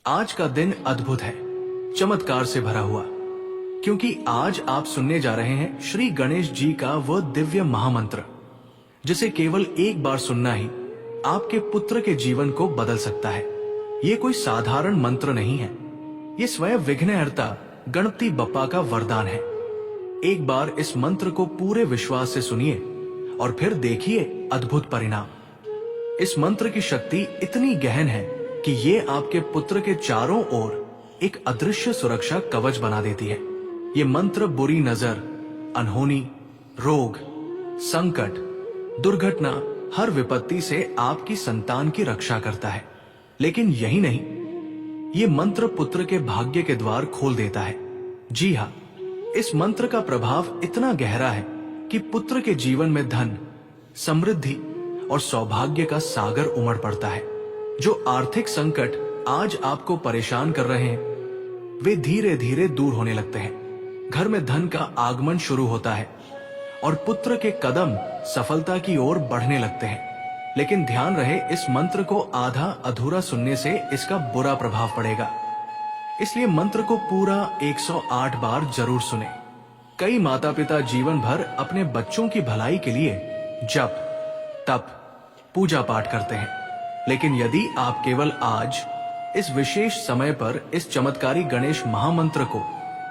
आज का दिन अद्भुत है, चमत्कार से भरा हुआ, क्योंकि आज आप सुनने जा रहे हैं श्री गणेश जी का वह दिव्य महामंत्र जिसे केवल एक बार सुनना ही आपके पुत्र के जीवन को बदल सकता है। ये कोई साधारण मंत्र नहीं है, ये स्वयं विघ्नहर्ता गणपति बप्पा का वरदान है। एक बार इस मंत्र को पूरे विश्वास से सुनिए और फिर देखिए अद्भुत परिणाम। इस मंत्र की शक्ति इतनी गहन है कि ये आपके पुत्र के चारों ओर एक अदृश्य सुरक्षा कवच बना देती है। ये मंत्र बुरी नजर, अनहोनी, रोग, संकट, दुर्घटना, हर विपत्ति से आपकी संतान की रक्षा करता है। लेकिन यही नहीं, ये मंत्र पुत्र के भाग्य के द्वार खोल देता है। जी हाँ, इस मंत्र का प्रभाव इतना गहरा है कि पुत्र के जीवन में धन, समृद्धि और सौभाग्य का सागर उमड़ पड़ता है। जो आर्थिक संकट आज आपको परेशान कर रहे हैं, वे धीरे धीरे दूर होने लगते हैं। घर में धन का आगमन शुरू होता है और पुत्र के कदम सफलता की ओर बढ़ने लगते हैं। लेकिन ध्यान रहे, इस मंत्र को आधा अधूरा सुनने से इसका बुरा प्रभाव पड़ेगा। इसलिए मंत्र को पूरा 108 बार जरूर सुने। कई माता पिता जीवन भर अपने बच्चों की भलाई के लिए जप, तप, पूजा पाठ करते हैं, लेकिन यदि आप केवल आज इस विशेष समय पर इस चमत्कारी गणेश महामंत्र को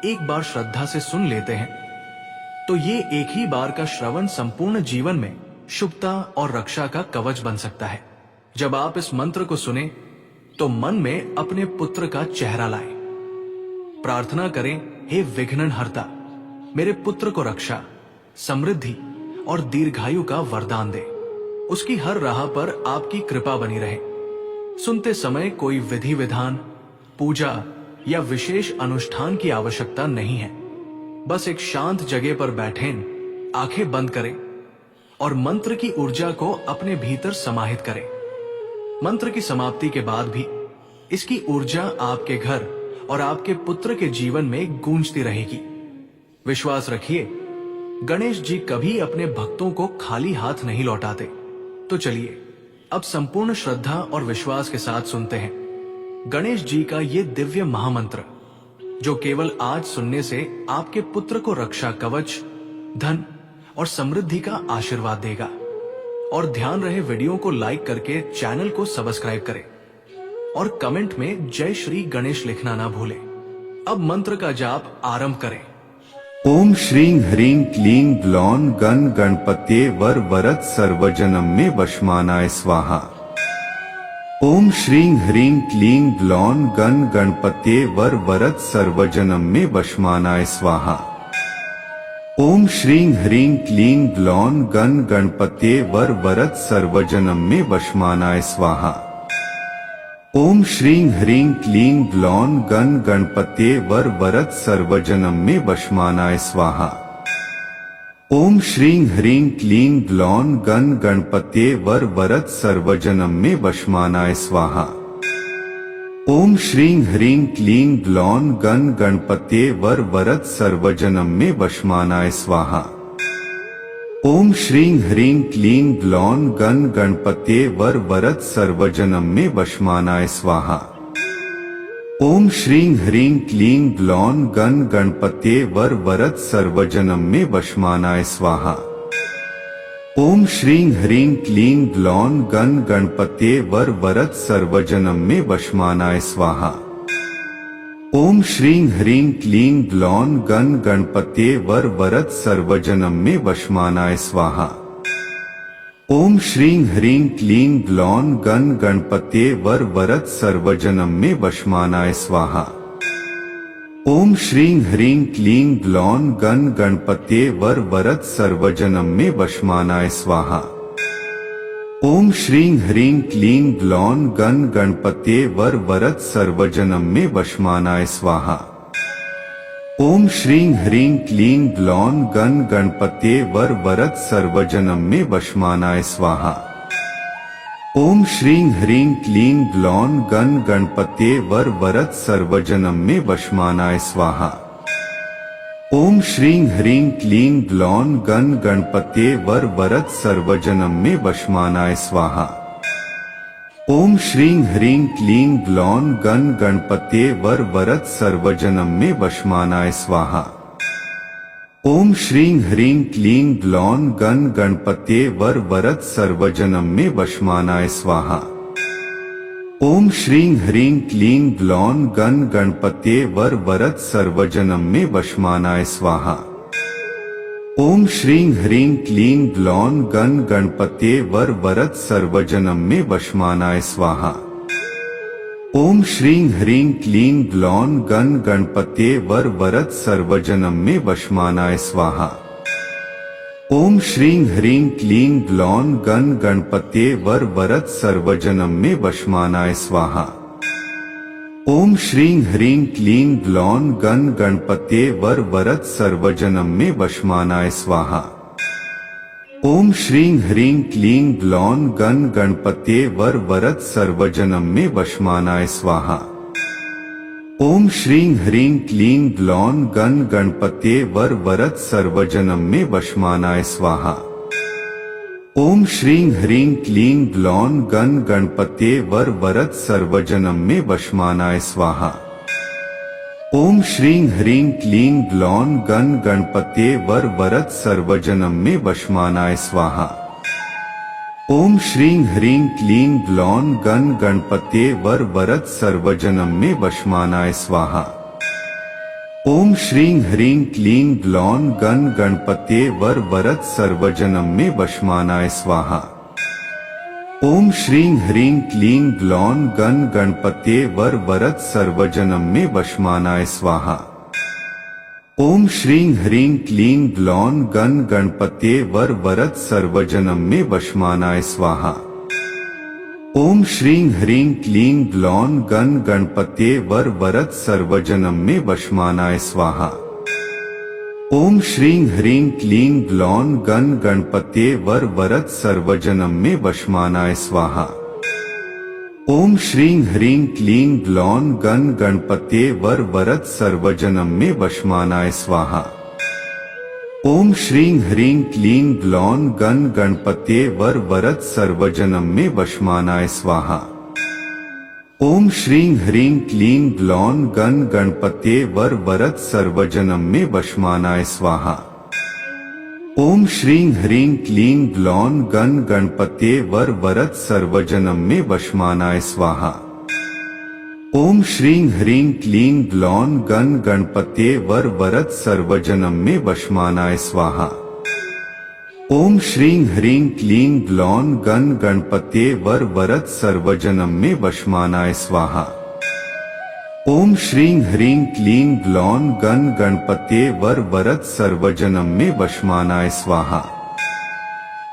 एक बार श्रद्धा से सुन लेते हैं, तो ये एक ही बार का श्रवण संपूर्ण जीवन में शुभता और रक्षा का कवच बन सकता है। जब आप इस मंत्र को सुने तो मन में अपने पुत्र का चेहरा लाएं, प्रार्थना करें, हे विघ्नहर्ता, मेरे पुत्र को रक्षा, समृद्धि और दीर्घायु का वरदान दे। उसकी हर राह पर आपकी कृपा बनी रहे। सुनते समय कोई विधि विधान, पूजा या विशेष अनुष्ठान की आवश्यकता नहीं है। बस एक शांत जगह पर बैठें, आंखें बंद करें और मंत्र की ऊर्जा को अपने भीतर समाहित करें। मंत्र की समाप्ति के बाद भी इसकी ऊर्जा आपके घर और आपके पुत्र के जीवन में गूंजती रहेगी। विश्वास रखिए, गणेश जी कभी अपने भक्तों को खाली हाथ नहीं लौटाते। तो चलिए अब संपूर्ण श्रद्धा और विश्वास के साथ सुनते हैं गणेश जी का ये दिव्य महामंत्र, जो केवल आज सुनने से आपके पुत्र को रक्षा कवच, धन और समृद्धि का आशीर्वाद देगा। और ध्यान रहे, वीडियो को लाइक करके चैनल को सब्सक्राइब करें और कमेंट में जय श्री गणेश लिखना ना भूलें। अब मंत्र का जाप आरंभ करें। ओम श्रीं ह्रीं क्लीं ग्लौं गण गणपतये वर वरद सर्वजनम में वशमानाय स्वाहा। ओम श्रीं ह्रीं क्लीं ग्लौं गण गणपतये वर वरद सर्वजनम में वशमानाय स्वाहा। ओम श्रीं ह्रीं क्लीं ग्लौं गण गणपतये वर वरद सर्वजनम में वशमानाय स्वाहा। ओम श्रीं ह्रीं क्लीं ग्लौं गण गणपतये वर वरद सर्वजनम में वशमानाय स्वाहा। ओम श्रीं ह्रीं क्लीं ग्लौं गण गणपतये वर वरद सर्वजनम में वशमानाय स्वाहा। ओम श्रीं ह्रीं क्लीं ग्लौं गण गणपतये वर वरद सर्वजनम में वशमानाय स्वाहा। ओम श्रीं ह्रीं क्लीं ग्लौं गण गणपतये वर वरद सर्वजनम में वशमानाय स्वाहा। ओम श्रीं ह्रीं क्लीं ग्लौं गण गणपतये वर वरद सर्वजनम में वशमानाय स्वाहा। ओम श्रीं ह्रीं क्लीं ग्लौं गण गणपतये वर वरद सर्वजनम में वशमानाय स्वाहा। ओम श्रीं ह्रीं क्लीं ग्लौं गण गणपतये वर वरद सर्वजनम में वशमानाय स्वाहा। ओम श्रीं ह्रीं क्लीं ग्लौं गण गणपतये वर वरद सर्वजनम में वशमानाय स्वाहा। ओम श्रीं ह्रीं क्लीं ग्लौं गण गणपतये वर वरद सर्वजनम में वशमानाय स्वाहा। ओम श्रीं ह्रीं क्लीं ग्लौं गण गणपतये वर वरद सर्वजनम में वशमानाय स्वाहा। ओम श्रीं ह्रीं क्लीं ग्लौं गण गणपतये वर वरद सर्वजनम में वशमानाय स्वाहा। ओम श्रीं ह्रीं क्लीं ग्लौं गण गणपतये वर वरद सर्वजनम में वशमानाय स्वाहा। ओम श्रीं ह्रीं क्लीं ग्लौं गण गणपतये वर वरद सर्वजनम में वशमानाय स्वाहा। ओम श्रीं ह्रीं क्लीं ग्लौं गण गणपते वर वरद सर्वजनम में वशमानाय स्वाहा। ओम श्रीं ह्रीं क्लीं ग्लौं गण गणपते वर वरद सर्वजनम में वशमानाय स्वाहा। ओम श्रीं ह्रीं क्लीं ग्लौं गण गणपते वर वरद सर्वजनम में वशमानाय स्वाहा। ओम श्रीं ह्रीं क्लीं ग्लौं गण गणपते वर वरद सर्वजनम में वशमानाय स्वाहा। ओम श्रीं ह्रीं क्लीं ग्लौं गण गणपते वर वरद सर्वजनम में वशमानाय स्वाहा। ओम श्रीं ह्रीं क्लीं ग्लौं गण गणपते वर वरद सर्वजनम में वशमानाय स्वाहा। ओम श्रीं ह्रीं क्लीं ग्लौं गण गणपते वर वरद सर्वजनम में वशमानाय स्वाहा। ओम श्रीं ह्रीं क्लीं ग्लौं गण गणपते वर वरद सर्वजनम में वशमानाय स्वाहा। ओम श्रीं ह्रीं क्लीं ग्लौं गण गणपते वर वरद सर्वजनम में वशमानाय स्वाहा। ओम श्रीं ह्रीं क्लीं ग्लौं गण गणपते वर वरद सर्वजनम में वशमानाय स्वाहा। ओम श्रीं ह्रीं क्लीं ग्लौं गण गणपते वर वरद सर्वजनम में वशमानाय स्वाहा। ओम श्रीं ह्रीं क्लीं ग्लौं गण गणपते वर वरद सर्वजनम में वशमानाय स्वाहा। ओम श्रीं ह्रीं क्लीं ग्लौं गण गणपते वर वरद सर्वजनम में वशमानाय स्वाहा। ओम श्रीं ह्रीं क्लीं ग्लौं गण गणपते वर वरद सर्वजनम में वशमानाय स्वाहा। ओम श्रीं ह्रीं क्लीं ग्लौं गण गणपते वर वरद सर्वजनम में वशमानाय स्वाहा। ओम श्रीं ह्रीं क्लीं ग्लौं गण गणपते वर वरद सर्वजनम में वशमानाय स्वाहा। ओम श्रीं ह्रीं क्लीं ग्लौं गण गणपते वर वरद सर्वजनम में वशमानाय स्वाहा। ओम श्रीं ह्रीं क्लीं ग्लौं गण गणपते वर वरद सर्वजनम में वशमानाय स्वाहा। ओम श्रीं ह्रीं क्लीं ग्लौं गण गणपते वर वरद सर्वजनम में वशमानाय स्वाहा। ओम श्रीं ह्रीं क्लीं ग्लौं गण गणपते वर वरद सर्वजनम में वशमानाय स्वाहा। ओम श्रीं ह्रीं क्लीं ग्लौं गण गणपते वर वरद सर्वजनम में वशमानाय स्वाहा। ओम श्रीं ह्रीं क्लीं ग्लौं गण गणपते वर वरद सर्वजनम में वशमानाय स्वाहा। ओम श्रीं ह्रीं क्लीं ग्लौं गण गणपते वर वरद सर्वजनम में वशमानाय स्वाहा। ओम श्रीं ह्रीं क्लीं ग्लौं गण गणपते वर वरद सर्वजनम में वशमानाय स्वाहा। ओम श्रीं ह्रीं क्लीं ग्लौं गण गणपते वर वरद सर्वजनम में वशमानाय स्वाहा।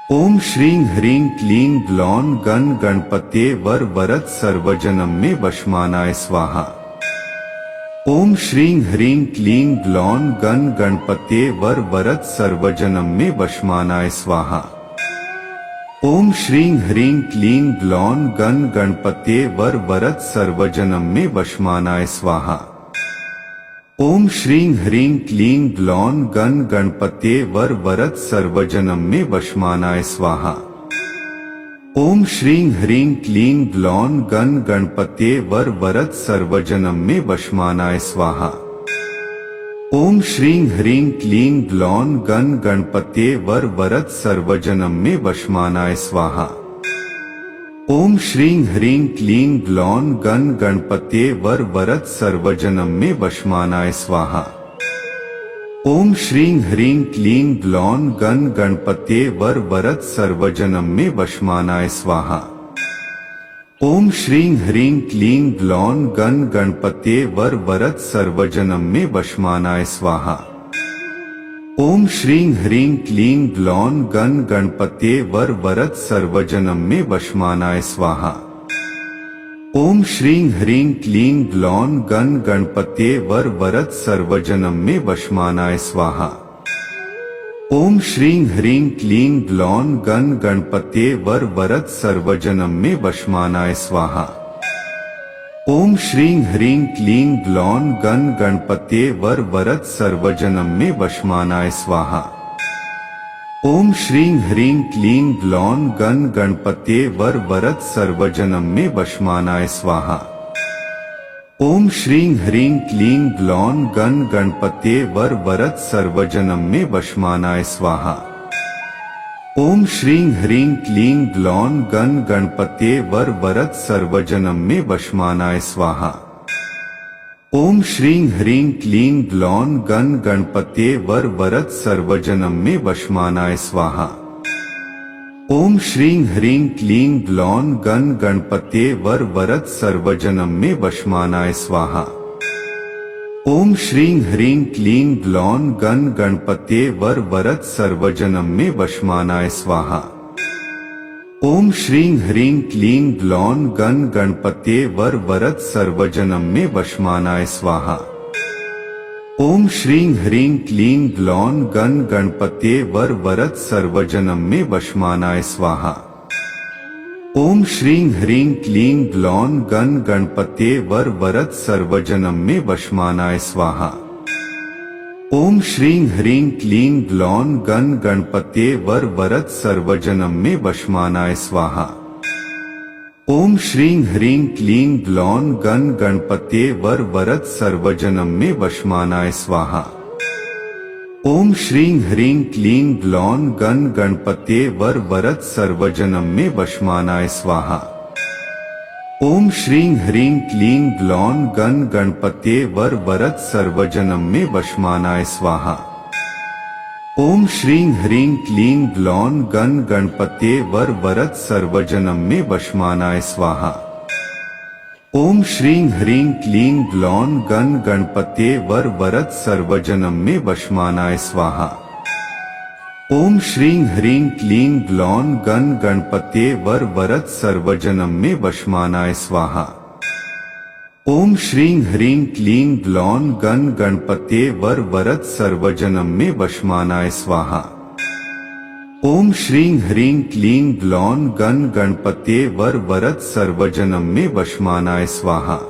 ओम श्रीं ह्रीं क्लीं ग्लौं गण गणपते वर वरद सर्वजनम में वशमानाय स्वाहा। ओम श्रीं ह्रीं क्लीं ग्लौं गण गणपते वर वरद सर्वजनम में वशमानाय स्वाहा। ओम श्रीं ह्रीं क्लीं ग्लौं गण गणपते वर वरद सर्वजनम में वशमानाय स्वाहा। ओम श्रीं ह्रीं क्लीं ग्लौं गण गणपते वर वरद सर्वजनम में वशमानाय स्वाहा। ओम श्रीं ह्रीं क्लीं ग्लौं गण गणपते वर वरद सर्वजनम में वशमानाय स्वाहा। ओम श्रीं ह्रीं क्लीं ग्लौं गण गणपते वर वरद सर्वजनम में वशमानाय स्वाहा। ओम श्रीं ह्रीं क्लीं ग्लौं गण गणपते वर वरद सर्वजनम में वशमानाय स्वाहा। ओम श्रीं ह्रीं क्लीं ग्लौं गण गणपते वर वरद सर्वजनम में वशमानाय स्वाहा। ओम श्रीं ह्रीं क्लीं ग्लौं गण गणपते वर वरद सर्वजनम में वशमानाय स्वाहा। ओम श्रीं ह्रीं क्लीं ग्लौं गण गणपते वर वरद सर्वजनम में वशमानाय स्वाहा। ओम श्रीं ह्रीं क्लीं ग्लौं गण गणपते वर वरद सर्वजनम में वशमानाय स्वाहा। ओम श्रीं ह्रीं क्लीं ग्लौं गण गणपते वर वरद सर्वजनम में वशमानाय स्वाहा। ओम श्रीं ह्रीं क्लीं ग्लौं गण गणपते वर वरद सर्वजनम में वशमानाय स्वाहा। ओम श्रीं ह्रीं क्लीं ग्लौं गण गणपते वर वरद सर्वजनम में वशमानाय स्वाहा। ओम श्रीं ह्रीं क्लीं ग्लौं गण गणपते वर वरद सर्वजनम में वशमानाय स्वाहा। ओम श्रीं ह्रीं क्लीं ग्लौं गण गणपते वर वरद सर्वजनम में वशमानाय स्वाहा। ओम श्रीं ह्रीं क्लीं ग्लौं गण गणपते वर वरद सर्वजनम में वशमानाय स्वाहा। ओम श्रीं ह्रीं क्लीं ग्लौं गण गणपते वर वरद सर्वजनम में वशमानाय स्वाहा। ओम श्रीं ह्रीं क्लीं ग्लौं गण गणपते वर वरद सर्वजनम में वशमानाय स्वाहा। ओम श्रीं ह्रीं क्लीं ग्लौं गण गणपते वर वरद सर्वजनम में वशमानाय स्वाहा। ओम श्रीं ह्रीं क्लीं ग्लौं गण गणपते वर वरद सर्वजनम में वशमानाय स्वाहा। ओम श्रीं ह्रीं क्लीं ग्लौं गण गणपते वर वरद सर्वजनम में वशमानाय स्वाहा। ओम श्रीं ह्रीं क्लीं ग्लौं गण गणपते वर वरद सर्वजनम में वशमानाय स्वाहा। ओम श्रीं ह्रीं क्लीं ग्लौं गण गणपते वर वरद सर्वजनम में वशमानाय स्वाहा। ओम श्रीं ह्रीं क्लीं ग्लौं गण गणपते वर वरद सर्वजनम में वशमानाय स्वाहा। ओम श्रीं ह्रीं क्लीं ग्लौं गण गणपते वर वरद सर्वजनम में वशमानाय स्वाहा। ओम श्रीं ह्रीं क्लीं ग्लौं गण गणपते वर वरद सर्वजनम में वशमानाय स्वाहा। ओम श्रीं ह्रीं क्लीं ग्लौं गण गणपते वर वरद सर्वजनम में वशमानाय स्वाहा। ओम श्रीं ह्रीं क्लीं ग्लौं गण गणपते वर वरद सर्वजनम में वशमानाय स्वाहा। ओम श्रीं ह्रीं क्लीं ग्लौं गण गणपते वर वरद सर्वजनम में वशमानाय स्वाहा।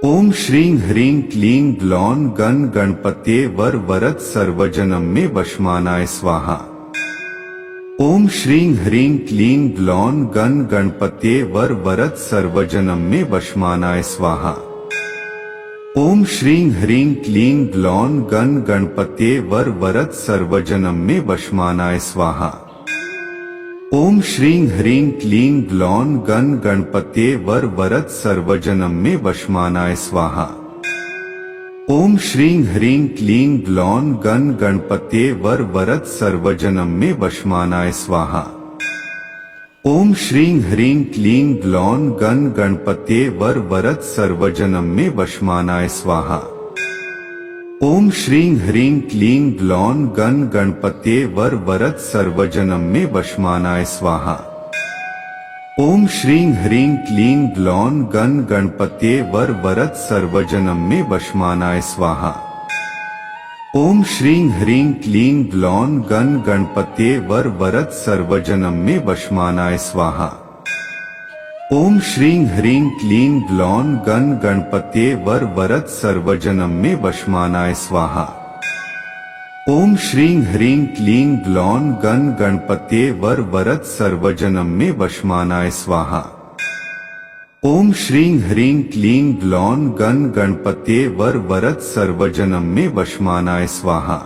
ओम श्रीं ह्रीं क्लीं ग्लौं गण गणपते वर वरद सर्वजनम में वशमानाय स्वाहा। ओम श्रीं ह्रीं क्लीं ग्लौं गण गणपते वर वरद सर्वजनम में वशमानाय स्वाहा। ओम श्रीं ह्रीं क्लीं ग्लौं गण गणपते वर वरद सर्वजनम में वशमानाय स्वाहा। ओम श्रीं ह्रीं क्लीं ग्लौं गण गणपते वर वरद सर्वजनम में वशमानाय स्वाहा। ओम श्रीं ह्रीं क्लीं ग्लौं गण गणपते वर वरद सर्वजनम में वशमानाय स्वाहा। ओम श्रीं ह्रीं क्लीं ग्लौं गण गणपते वर वरद सर्वजनम में वशमानाय स्वाहा। ओम श्रीं ह्रीं क्लीं ग्लौं गण गणपते वर वरद सर्वजनम में वशमानाय स्वाहा। ओम श्रीं ह्रीं क्लीं ग्लौं गण गणपते वर वरद सर्वजनम में वशमानाय स्वाहा। ओम श्रीं ह्रीं क्लीं ग्लौं गण गणपते वर वरद सर्वजनम में वशमानाय स्वाहा। ओम श्रीं ह्रीं क्लीं ग्लौं गण गणपते वर वरद सर्वजनम में वशमानाय स्वाहा। ओम श्रीं ह्रीं क्लीं ग्लौं गण गणपते वर वरद सर्वजनम में वशमानाय स्वाहा। ओम श्रीं ह्रीं क्लीं ग्लौं गण गणपते वर वरद सर्वजनम में वशमानाय स्वाहा।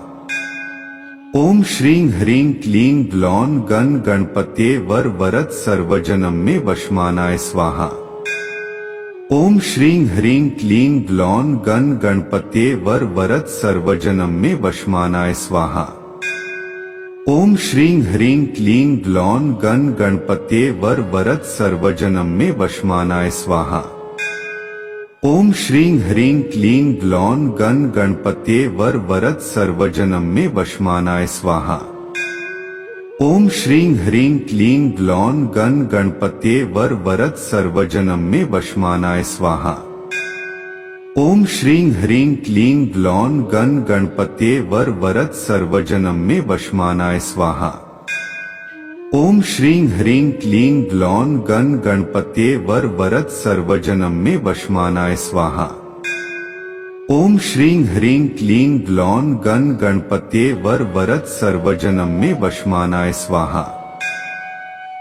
ओम श्रीं ह्रीं क्लीं ग्लौं गण गणपते वर वरद सर्वजनम में वशमानाय स्वाहा। ओम श्रीं ह्रीं क्लीं ग्लौं गण गणपते वर वरद सर्वजनम में वशमानाय स्वाहा। ओम श्रीं ह्रीं क्लीं ग्लौं गण गणपते वर वरद सर्वजनम में वशमानाय स्वाहा। ओम श्रीं ह्रीं क्लीं ग्लौं गण गणपते वर वरद सर्वजनम में वशमानाय स्वाहा। ओम श्रीं ह्रीं क्लीं ग्लौं गण गणपते वर वरद सर्वजनम में वशमानाय स्वाहा। ओम श्रीं ह्रीं क्लीं ग्लौं गण गणपते वर वरद सर्वजनम में वशमानाय स्वाहा। ओम श्रीं ह्रीं क्लीं ग्लौं गण गणपते वर वरद सर्वजनम में वशमानाय स्वाहा। ओम श्रीं ह्रीं क्लीं ग्लौं गण गणपते वर वरद सर्वजनम में वशमानाय स्वाहा।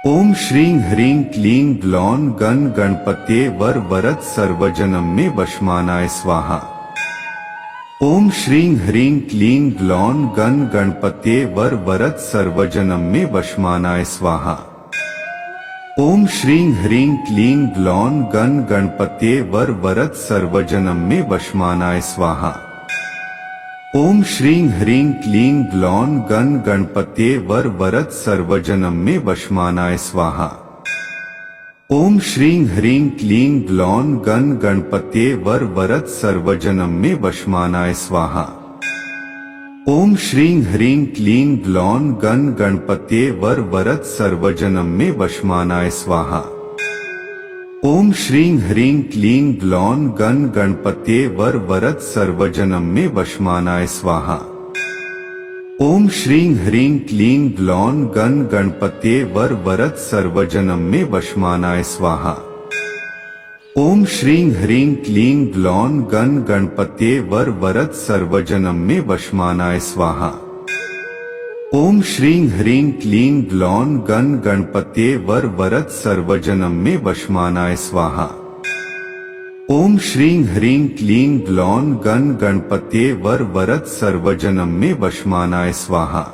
ओम श्रीं ह्रीं क्लीं ग्लौं गण गणपते वर वरद सर्वजनम में वशमानाय स्वाहा। ओम श्रीं ह्रीं क्लीं ग्लौं गण गणपते वर वरद सर्वजनम में वशमानाय स्वाहा। ओम श्रीं ह्रीं क्लीं ग्लौं गण गणपते वर वरद सर्वजनम में वशमानाय स्वाहा। ओम श्रीं ह्रीं क्लीं ग्लौं गण गणपते वर वरद सर्वजनम में वशमानाय स्वाहा। ओम श्रीं ह्रीं क्लीं ग्लौं गण गणपते वर वरद सर्वजनम में वशमानाय स्वाहा। ओम श्रीं ह्रीं क्लीं ग्लौं गण गणपते वर वरद सर्वजनम में वशमानाय स्वाहा। ओम श्रीं ह्रीं क्लीं ग्लौं गण गणपते वर वरद सर्वजनम में वशमानाय स्वाहा। ओम श्रीं ह्रीं क्लीं ग्लौं गण गणपते वर वरद सर्वजनम में वशमानाय स्वाहा। ओम श्रीं ह्रीं क्लीं ग्लौं गण गणपते वर वरद सर्वजनम में वशमानाय स्वाहा। ओम श्रीं ह्रीं क्लीं ग्लौं गण गणपते वर वरद सर्वजनम में वशमानाय स्वाहा। ओम श्रीं ह्रीं क्लीं ग्लौं गण गणपते वर वरद सर्वजनम में वशमानाय स्वाहा।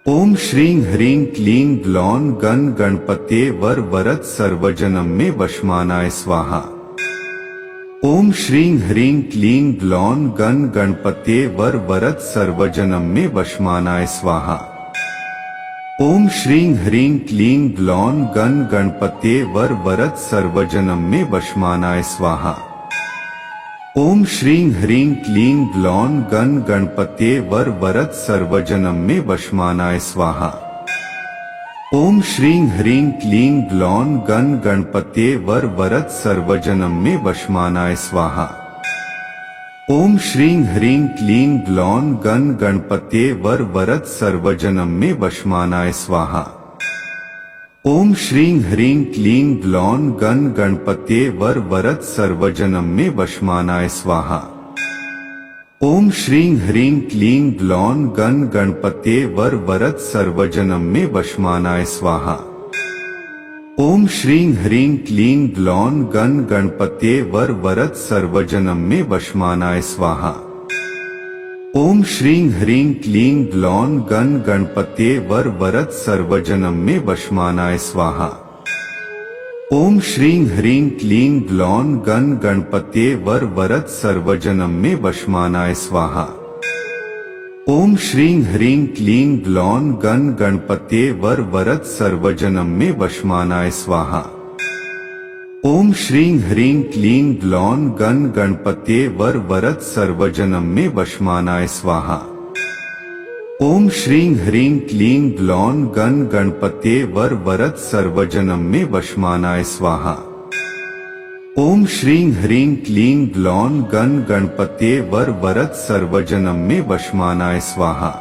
ओम श्रीं ह्रीं क्लीं ग्लौं गण गणपते वर वरद सर्वजनम में वशमानाय स्वाहा। ओम श्रीं ह्रीं क्लीं ग्लौं गण गणपते वर वरद सर्वजनम में वशमानाय स्वाहा। ओम श्रीं ह्रीं क्लीं ग्लौं गण गणपते वर वरद सर्वजनम में वशमानाय स्वाहा। ओम श्रीं ह्रीं क्लीं ग्लौं गण गणपते वर वरद सर्वजनम में वशमानाय स्वाहा। ओम श्रीं ह्रीं क्लीं ग्लौं गण गणपते वर वरद सर्वजनम में वशमानाय स्वाहा। ओम श्रीं ह्रीं क्लीं ग्लौं गण गणपते वर वरद सर्वजनम में वशमानाय स्वाहा। ओम श्रीं ह्रीं क्लीं ग्लौं गण गणपते वर वरद सर्वजनम में वशमानाय स्वाहा। ओम श्रीं ह्रीं क्लीं ग्लौं गण गणपते वर वरद सर्वजनम में वशमानाय स्वाहा। ओम श्रीं ह्रीं क्लीं ग्लौं गण गणपते वर वरद सर्वजनम में वशमानाय स्वाहा। ओम श्रीं ह्रीं क्लीं ग्लौं गण गणपते वर वरद सर्वजनम में वशमानाय स्वाहा। ओम श्रीं ह्रीं क्लीं ग्लौं गण गणपते वर वरद सर्वजनम में वशमानाय स्वाहा। ओम श्रीं ह्रीं क्लीं ग्लौं गण गणपते वर वरद सर्वजनम में वशमानाय स्वाहा। ओम श्रीं ह्रीं क्लीं ग्लौं गण गणपते वर वरद सर्वजनम में वशमानाय स्वाहा। ओम श्रीं ह्रीं क्लीं ग्लौं गण गणपते वर वरद सर्वजनम में वशमानाय स्वाहा। ओम श्रीं ह्रीं क्लीं ग्लौं गण गणपते वर वरद सर्वजनम में वशमानाय स्वाहा।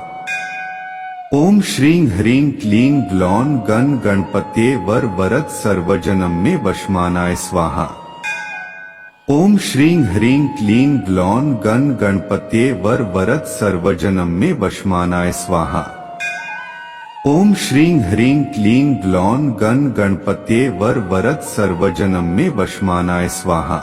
ओम श्रीं ह्रीं क्लीं ग्लौं गण गणपते वर वरद सर्वजनम में वशमानाय स्वाहा। ओम श्रीं ह्रीं क्लीं ग्लौं गण गणपते वर वरद सर्वजनम में वशमानाय स्वाहा। ओम श्रीं ह्रीं क्लीं ग्लौं गण गणपते वर वरद सर्वजनम में वशमानाय स्वाहा।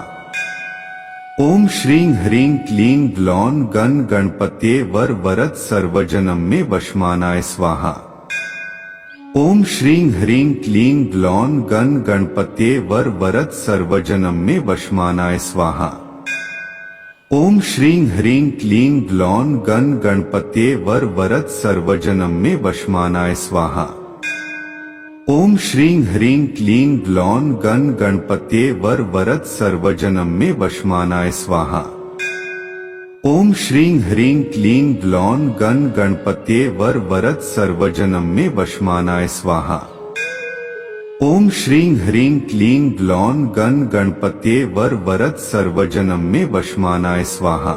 ओम श्रीं ह्रीं क्लीं ग्लौं गण गणपते वर वरद सर्वजनम में वशमानाय स्वाहा। ओम श्रीं ह्रीं क्लीं ग्लौं गण गणपते वर वरद सर्वजनम में वशमानाय स्वाहा। ओम श्रीं ह्रीं क्लीं ग्लौं गण गणपते वर वरद सर्वजनम में वशमानाय स्वाहा। ओम श्रीं ह्रीं क्लीं ग्लौं गण गणपते वर वरद सर्वजनम में वशमानाय स्वाहा। ओम श्रीं ह्रीं क्लीं ग्लौं गण गणपते वर वरद सर्वजनम में वशमानाय स्वाहा। ओम श्रीं ह्रीं क्लीं ग्लौं गण गणपते वर वरद सर्वजनम में वशमानाय स्वाहा।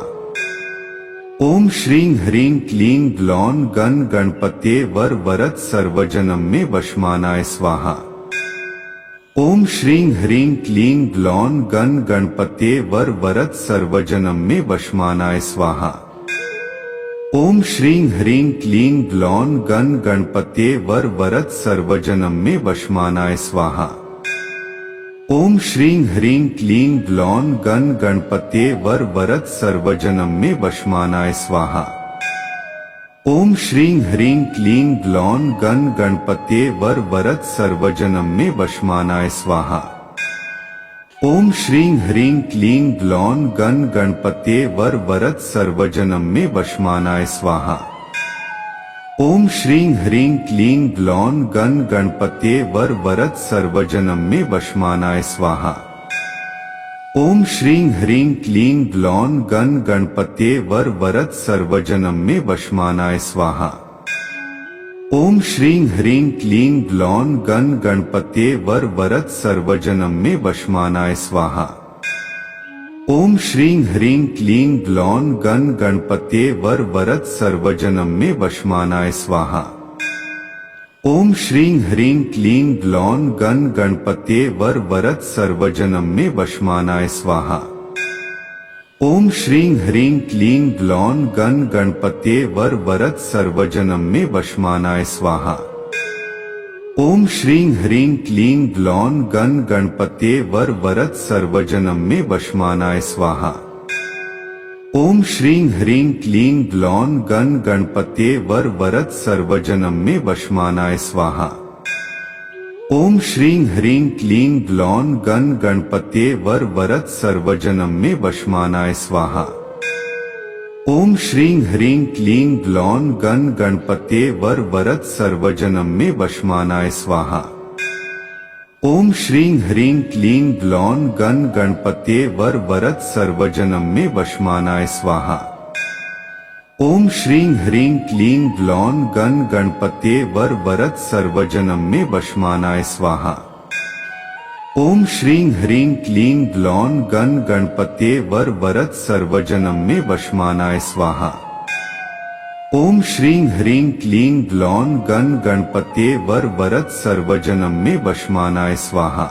ओम श्रीं ह्रीं क्लीं ग्लौं गण गणपते वर वरद सर्वजनम में वशमानाय स्वाहा। ओम श्रीं ह्रीं क्लीं ग्लौं गण गणपते वर वरद सर्वजनम में वशमानाय स्वाहा। ओम श्रीं ह्रीं क्लीं ग्लौं गण गणपते वर वरद सर्वजनम में वशमानाय स्वाहा। ओम श्रीं ह्रीं क्लीं ग्लौं गण गणपते वर वरद सर्वजनम में वशमानाय स्वाहा। ओम श्रीं ह्रीं क्लीं ग्लौं गण गणपते वर वरद सर्वजनम में वशमानाय स्वाहा। ओम श्रीं ह्रीं क्लीं ग्लौं गण गणपते वर वरद सर्वजनम में वशमानाय स्वाहा। ओम श्रीं ह्रीं क्लीं ग्लौं गण गणपते वर वरद सर्वजनम में वशमानाय स्वाहा। ओम श्रीं ह्रीं क्लीं ग्लौं गण गणपते वर वरद सर्वजनम में वशमानाय स्वाहा। ओम श्रीं ह्रीं क्लीं ग्लौं गण गणपते वर वरद सर्वजनम में वशमानाय स्वाहा। ओम श्रीं ह्रीं क्लीं ग्लौं गण गणपते वर वरद सर्वजनम में वशमानाय स्वाहा। ओम श्रीं ह्रीं क्लीं ग्लौं गण गणपते वर वरद सर्वजनम में वशमानाय स्वाहा। ओम श्रीं ह्रीं क्लीं ग्लौं गण गणपते वर वरद सर्वजनम में वशमानाय स्वाहा। ओम श्रीं ह्रीं क्लीं ग्लौं गण गणपते वर वरद सर्वजनम में वशमानाय स्वाहा। ओम श्रीं ह्रीं क्लीं ग्लौं गण गणपते वर वरद सर्वजनम में वशमानाय स्वाहा। ओम श्रीं ह्रीं क्लीं ग्लौं गण गणपते वर वरद सर्वजनम में वशमानाय स्वाहा। ओम श्रीं ह्रीं क्लीं ग्लौं गण गणपते वर वरद सर्वजनम में वशमानाय स्वाहा। ओम श्रीं ह्रीं क्लीं ग्लौं गण गणपते वर वरद सर्वजनम में वशमानाय स्वाहा। ओम श्रीं ह्रीं क्लीं ग्लौं गण गणपते वर वरद सर्वजनम में वशमानाय स्वाहा। ओम श्रीं ह्रीं क्लीं ग्लौं गण गणपते वर वरद सर्वजनम में वशमानाय स्वाहा। ओम श्रीं ह्रीं क्लीं ग्लौं गण गणपते वर वरद सर्वजनम में वशमानाय स्वाहा।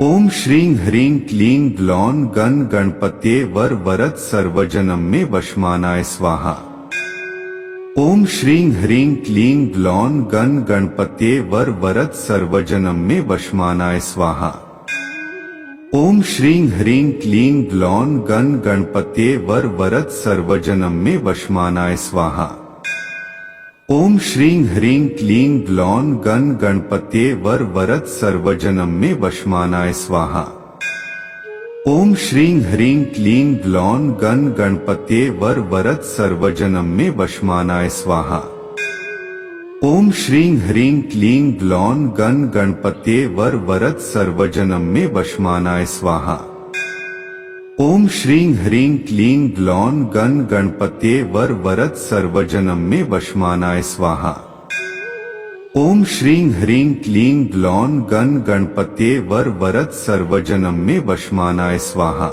ओम श्रीं ह्रीं क्लीं ग्लौं गण गणपते वर वरद सर्वजनम में वशमानाय स्वाहा। ओम श्रीं ह्रीं क्लीं ग्लौं गण गणपते वर वरद सर्वजनम में वशमानाय स्वाहा। ओम श्रीं ह्रीं क्लीं ग्लौं गण गणपते वर वरद सर्वजनम में वशमानाय स्वाहा। ओम श्रीं ह्रीं क्लीं ग्लौं गण गणपते वर वरद सर्वजनम में वशमानाय स्वाहा। ओम श्रीं ह्रीं क्लीं ग्लौं गण गणपते वर वरद सर्वजनम में वशमानाय स्वाहा। ओम श्रीं ह्रीं क्लीं ग्लौं गण गणपते वर वरद सर्वजनम में वशमानाय स्वाहा। ओम श्रीं ह्रीं क्लीं ग्लौं गण गणपते वर वरद सर्वजनम में वशमानाय स्वाहा। ओम श्रीं ह्रीं क्लीं ग्लौं गण गणपते वर वरद सर्वजनम में वशमानाय स्वाहा।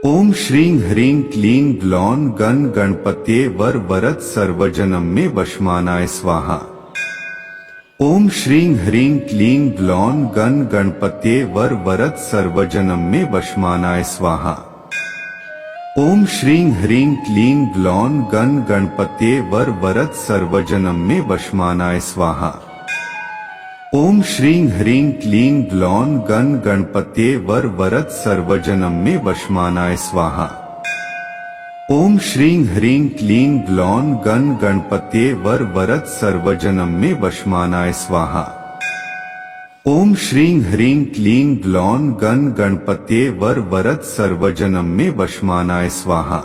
ओम श्रीं ह्रीं क्लीं ग्लौं गण गणपते वर वरद सर्वजनम में वशमानाय स्वाहा। ओम श्रीं ह्रीं क्लीं ग्लौं गण गणपते वर वरद सर्वजनम में वशमानाय स्वाहा। ओम श्रीं ह्रीं क्लीं ग्लौं गण गणपते वर वरद सर्वजनम में वशमानाय स्वाहा। ओम श्रीं ह्रीं क्लीं ग्लौं गण गणपते वर वरद सर्वजनम में वशमानाय स्वाहा। ओम श्रीं ह्रीं क्लीं ग्लौं गण गणपते वर वरद सर्वजनम में वशमानाय स्वाहा। ओम श्रीं ह्रीं क्लीं ग्लौं गण गणपते वर वरद सर्वजनम में वशमानाय स्वाहा।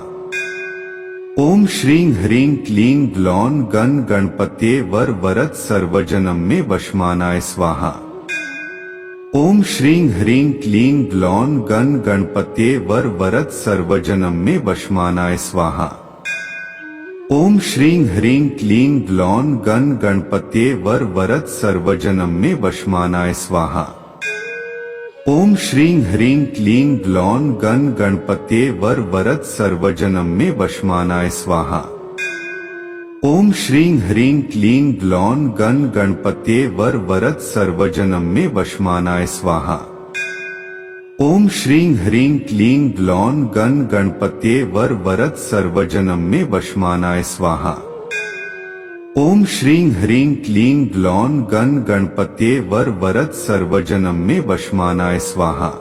ओम श्रीं ह्रीं क्लीं ग्लौं गण गणपते वर वरद सर्वजनम में वशमानाय स्वाहा। ओम श्रीं ह्रीं क्लीं ग्लौं गण गणपते वर वरद सर्वजनम में वशमानाय स्वाहा। ओम श्रीं ह्रीं क्लीं ग्लौं गण गणपते वर वरद सर्वजनम में वशमानाय स्वाहा। ओम श्रीं ह्रीं क्लीं ग्लौं गण गणपते वर वरद सर्वजनम में वशमानाय स्वाहा। ओम श्रीं ह्रीं क्लीं ग्लौं गण गणपते वर वरद सर्वजनम में वशमानाय स्वाहा। ओम श्रीं ह्रीं क्लीं ग्लौं गण गणपते वर वरद सर्वजनम में वशमानाय स्वाहा। ओम श्रीं ह्रीं क्लीं ग्लौं गण गणपते वर वरद सर्वजनम में वशमानाय स्वाहा।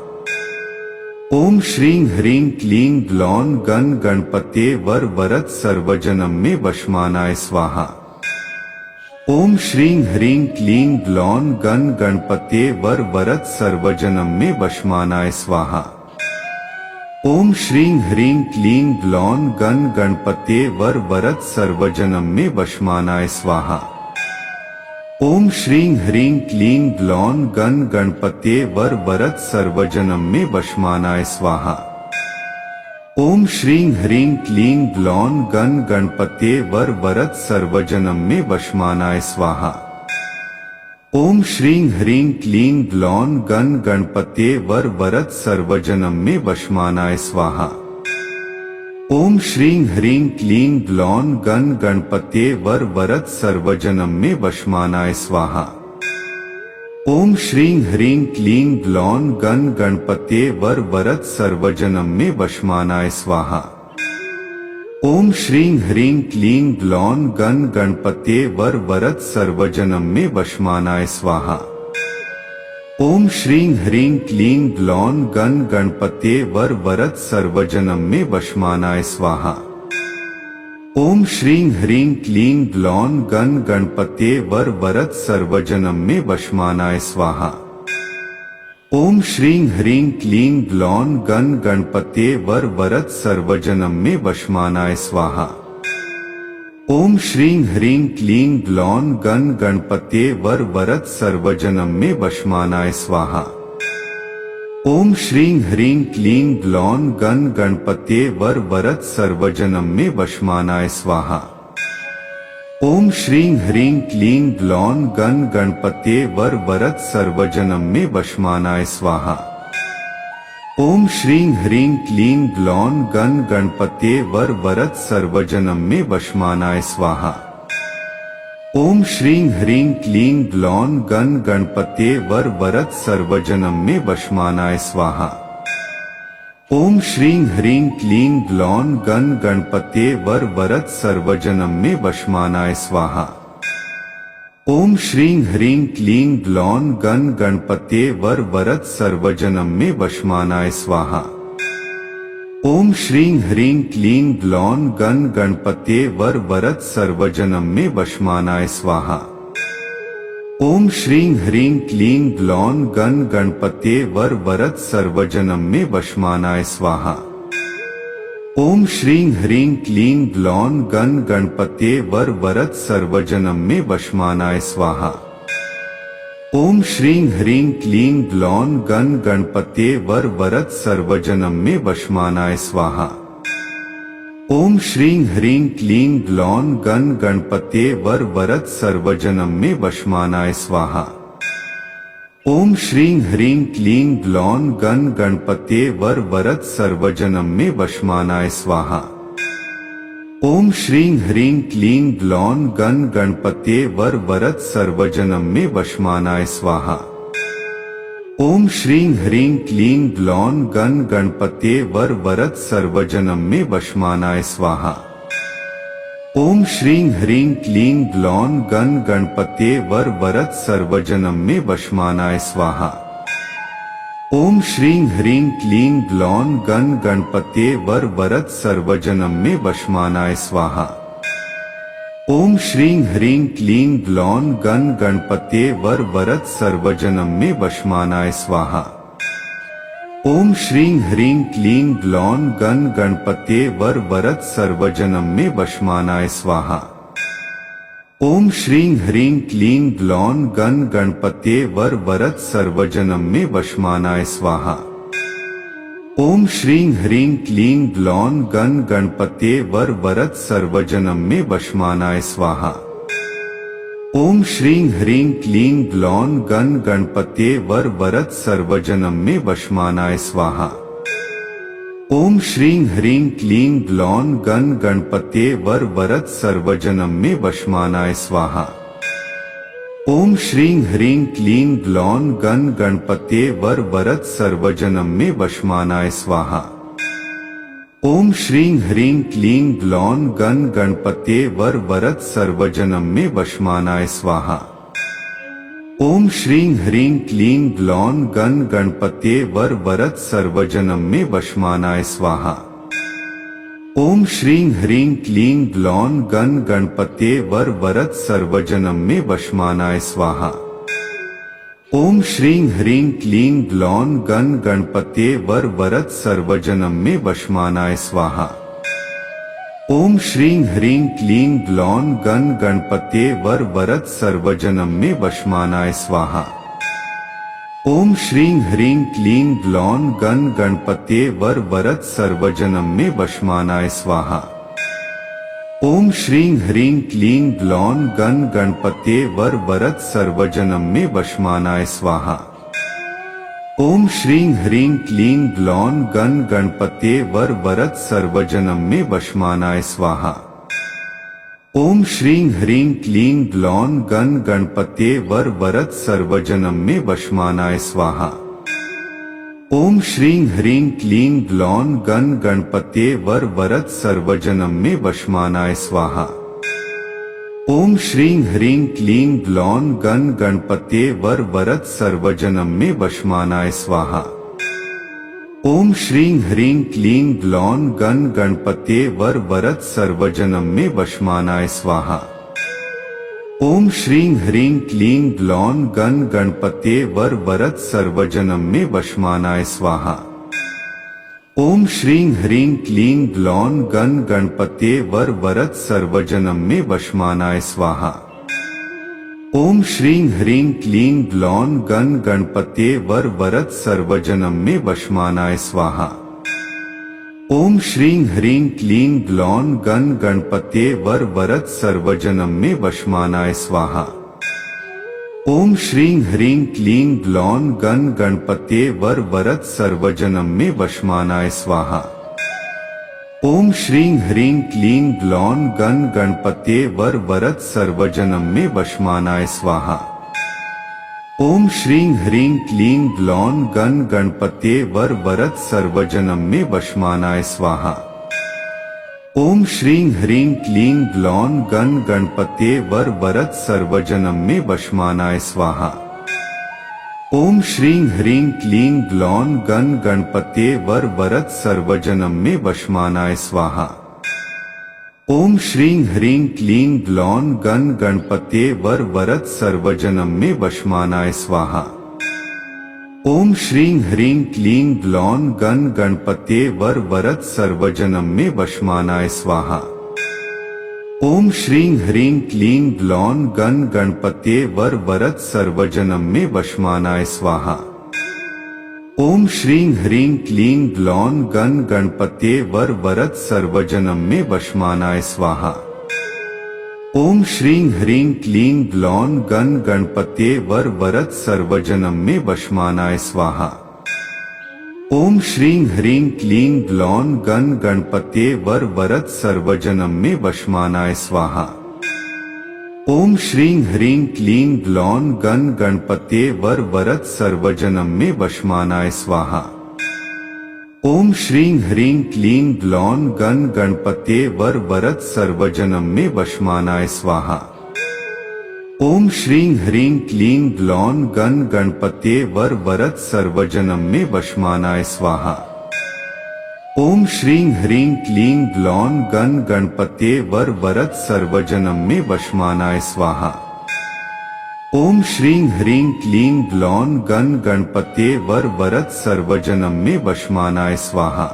ओम श्रीं ह्रीं क्लीं ग्लौं गण गणपते वर वरद सर्वजनम में वशमानाय स्वाहा। ओम श्रीं ह्रीं क्लीं ग्लौं गण गणपते वर वरद सर्वजनम में वशमानाय स्वाहा। ओम श्रीं ह्रीं क्लीं ग्लौं गण गणपते वर वरद सर्वजनम में वशमानाय स्वाहा। ओम श्रीं ह्रीं क्लीं ग्लौं गण गणपते वर वरद सर्वजनम में वशमानाय स्वाहा। ओम श्रीं ह्रीं क्लीं ग्लौं गण गणपते वर वरद सर्वजनम में वशमानाय स्वाहा। ओम श्रीं ह्रीं क्लीं ग्लौं गण गणपते वर वरद सर्वजनम में वशमानाय स्वाहा। ओम श्रीं ह्रीं क्लीं ग्लौं गण गणपते वर वरद सर्वजनम में वशमानाय स्वाहा। ओम श्रीं ह्रीं क्लीं ग्लौं गण गणपते वर वरद सर्वजनम में वशमानाय स्वाहा। ओम श्रीं ह्रीं क्लीं ग्लौं गण गणपते वर वरद सर्वजनम में वशमानाय स्वाहा। ओम श्रीं ह्रीं क्लीं ग्लौं गण गणपते वर वरद सर्वजनम में वशमानाय स्वाहा। ओम श्रीं ह्रीं क्लीं ग्लौं गण गणपते वर वरद सर्वजनम में वशमानाय स्वाहा। ओम श्रीं ह्रीं क्लीं ग्लौं गण गणपते वर वरद सर्वजनम में वशमानाय स्वाहा। ओम श्रीं ह्रीं क्लीं ग्लौं गण गणपते वर वरद सर्वजनम में वशमानाय स्वाहा। ओम श्रीं ह्रीं क्लीं ग्लौं गण गणपते वर वरद सर्वजनम में वशमानाय स्वाहा। ओम श्रीं ह्रीं क्लीं ग्लौं गण गणपते वर वरद सर्वजनम में वशमानाय स्वाहा। ओम श्रीं ह्रीं क्लीं ग्लौं गण गणपते वर वरद सर्वजनम में वशमानाय स्वाहा। ओम श्रीं ह्रीं क्लीं ग्लौं गण गणपते वर वरद सर्वजनम में वशमानाय स्वाहा। ओम श्रीं ह्रीं क्लीं ग्लौं गण गणपते वर वरद सर्वजनम में वशमानाय स्वाहा। ओम श्रीं ह्रीं क्लीं ग्लौं गण गणपते वर वरद सर्वजनम में वशमानाय स्वाहा। ओम श्रीं ह्रीं क्लीं ग्लौं गण गणपते वर वरद सर्वजनम में वशमानाय स्वाहा। ओम श्रीं ह्रीं क्लीं ग्लौं गण गणपते वर वरद सर्वजनम में वशमानाय स्वाहा। ओम श्रीं ह्रीं क्लीं ग्लौं गण गणपते वर वरद सर्वजनम में वशमानाय स्वाहा। ओम श्रीं ह्रीं क्लीं ग्लौं गण गणपते वर वरद सर्वजनम में वशमानाय स्वाहा। ओम श्रीं ह्रीं क्लीं ग्लौं गण गणपते वर वरद सर्वजनम में वशमानाय स्वाहा। ओम श्रीं ह्रीं क्लीं ग्लौं गण गणपते वर वरद सर्वजनम में वशमानाय स्वाहा। ओम श्रीं ह्रीं क्लीं ग्लौं गण गणपते वर वरद सर्वजनम में वशमानाय स्वाहा। ओम श्रीं ह्रीं क्लीं ग्लौं गण गणपते वर वरद सर्वजनम में वशमानाय स्वाहा। ओम श्रीं ह्रीं क्लीं ग्लौं गण गणपते वर वरद सर्वजनम में वशमानाय स्वाहा। ओम श्रीं ह्रीं क्लीं ग्लौं गण गणपते वर वरद सर्वजनम में वशमानाय स्वाहा। ओम श्रीं ह्रीं क्लीं ग्लौं गण गणपते वर वरद सर्वजनम में वशमानाय स्वाहा। ओम श्रीं ह्रीं क्लीं ग्लौं गण गणपते वर वरद सर्वजनम में वशमानाय स्वाहा। ओम श्रीं ह्रीं क्लीं ग्लौं गण गणपते वर वरद सर्वजनम में वशमानाय स्वाहा। ओम श्रीं ह्रीं क्लीं ग्लौं गण गणपते वर वरद सर्वजनम में वशमानाय स्वाहा। ओम श्रीं ह्रीं क्लीं ग्लौं गण गणपते वर वरद सर्वजनम में वशमानाय स्वाहा। ओम श्रीं ह्रीं क्लीं ग्लौं गण गणपते वर वरद सर्वजनम में वशमानाय स्वाहा। ओम श्रीं ह्रीं क्लीं ग्लौं गण गणपते वर वरद सर्वजनम में वशमानाय स्वाहा। ओम श्रीं ह्रीं क्लीं ग्लौं गण गणपते वर वरद सर्वजनम में वशमानाय स्वाहा। ओम श्रीं ह्रीं क्लीं ग्लौं गण गणपते वर वरद सर्वजनम में वशमानाय स्वाहा। ओम श्रीं ह्रीं क्लीं ग्लौं गण गणपते वर वरद सर्वजनम में वशमानाय स्वाहा। ओम श्रीं ह्रीं क्लीं ग्लौं गण गणपते वर वरद सर्वजनम में वशमानाय स्वाहा। ओम श्रीं ह्रीं क्लीं ग्लौं गण गणपते वर वरद सर्वजनम में वशमानाय स्वाहा। ओम श्रीं ह्रीं क्लीं ग्लौं गण गणपते वर वरद सर्वजनम में वशमानाय स्वाहा। ओम श्रीं ह्रीं क्लीं ग्लौं गण गणपते वर वरद सर्वजनम में वशमानाय स्वाहा। ओम श्रीं ह्रीं क्लीं ग्लौं गण गणपते वर वरद सर्वजनम में वशमानाय स्वाहा। ओम श्रीं ह्रीं क्लीं ग्लौं गण गणपते वर वरद सर्वजनम में वशमानाय स्वाहा। ओम श्रीं ह्रीं क्लीं ग्लौं गण गणपते वर वरद सर्वजनम में वशमानाय स्वाहा। ओम श्रीं ह्रीं क्लीं ग्लौं गण गणपते वर वरद सर्वजनम में वशमानाय स्वाहा। ओम श्रीं ह्रीं क्लीं ग्लौं गण गणपते वर वरद सर्वजनम में वशमानाय स्वाहा। ओम श्रीं ह्रीं क्लीं ग्लौं गण गणपते वर वरद सर्वजनम में वशमानाय स्वाहा। ओम श्रीं ह्रीं क्लीं ग्लौं गण गणपते वर वरद सर्वजनम में वशमानाय स्वाहा। ओम श्रीं ह्रीं क्लीं ग्लौं गण गणपते वर वरद सर्वजनम में वशमानाय स्वाहा। ओम श्रीं ह्रीं क्लीं ग्लौं गण गणपते वर वरद सर्वजनम में वशमानाय स्वाहा। ओम श्रीं ह्रीं क्लीं ग्लौं गण गणपते वर वरद सर्वजनम में वशमानाय स्वाहा। ओम श्रीं ह्रीं क्लीं ग्लौं गण गणपते वर वरद सर्वजनम में वशमानाय स्वाहा। ओम श्रीं ह्रीं क्लीं ग्लौं गण गणपते वर वरद सर्वजनम में वशमानाय स्वाहा। ओम श्रीं ह्रीं क्लीं ग्लौं गण गणपते वर वरद सर्वजनम में वशमानाय स्वाहा। ओम श्रीं ह्रीं क्लीं ग्लौं गण गणपते वर वरद सर्वजनम में वशमानाय स्वाहा। ओम श्रीं ह्रीं क्लीं ग्लौं गण गणपते वर वरद सर्वजनम में वशमानाय स्वाहा। ओम श्रीं ह्रीं क्लीं ग्लौं गण गणपते वर वरद सर्वजनम में वशमानाय स्वाहा। ओम श्रीं ह्रीं क्लीं ग्लौं गण गणपते वर वरद सर्वजनम में वशमानाय स्वाहा। ओम श्रीं ह्रीं क्लीं ग्लौं गण गणपते वर वरद सर्वजनम में वशमानाय स्वाहा। ओम श्रीं ह्रीं क्लीं ग्लौं गण गणपते वर वरद सर्वजनम में वशमानाय स्वाहा। ओम श्रीं ह्रीं क्लीं ग्लौं गण गणपते वर वरद सर्वजनम में वशमानाय स्वाहा। ओम श्रीं ह्रीं क्लीं ग्लौं गण गणपते वर वरद सर्वजनम में वशमानाय स्वाहा। ओम श्रीं ह्रीं क्लीं ग्लौं गण गणपते वर वरद सर्वजनम में वशमानाय स्वाहा। ओम श्रीं ह्रीं क्लीं ग्लौं गण गणपते वर वरद सर्वजनम में वशमानाय स्वाहा। ओम श्रीं ह्रीं क्लीं ग्लौं गण गणपते वर वरद सर्वजनम में वशमानाय स्वाहा। ओम श्रीं ह्रीं क्लीं ग्लौं गण गणपते वर वरद सर्वजनम में वशमानाय स्वाहा।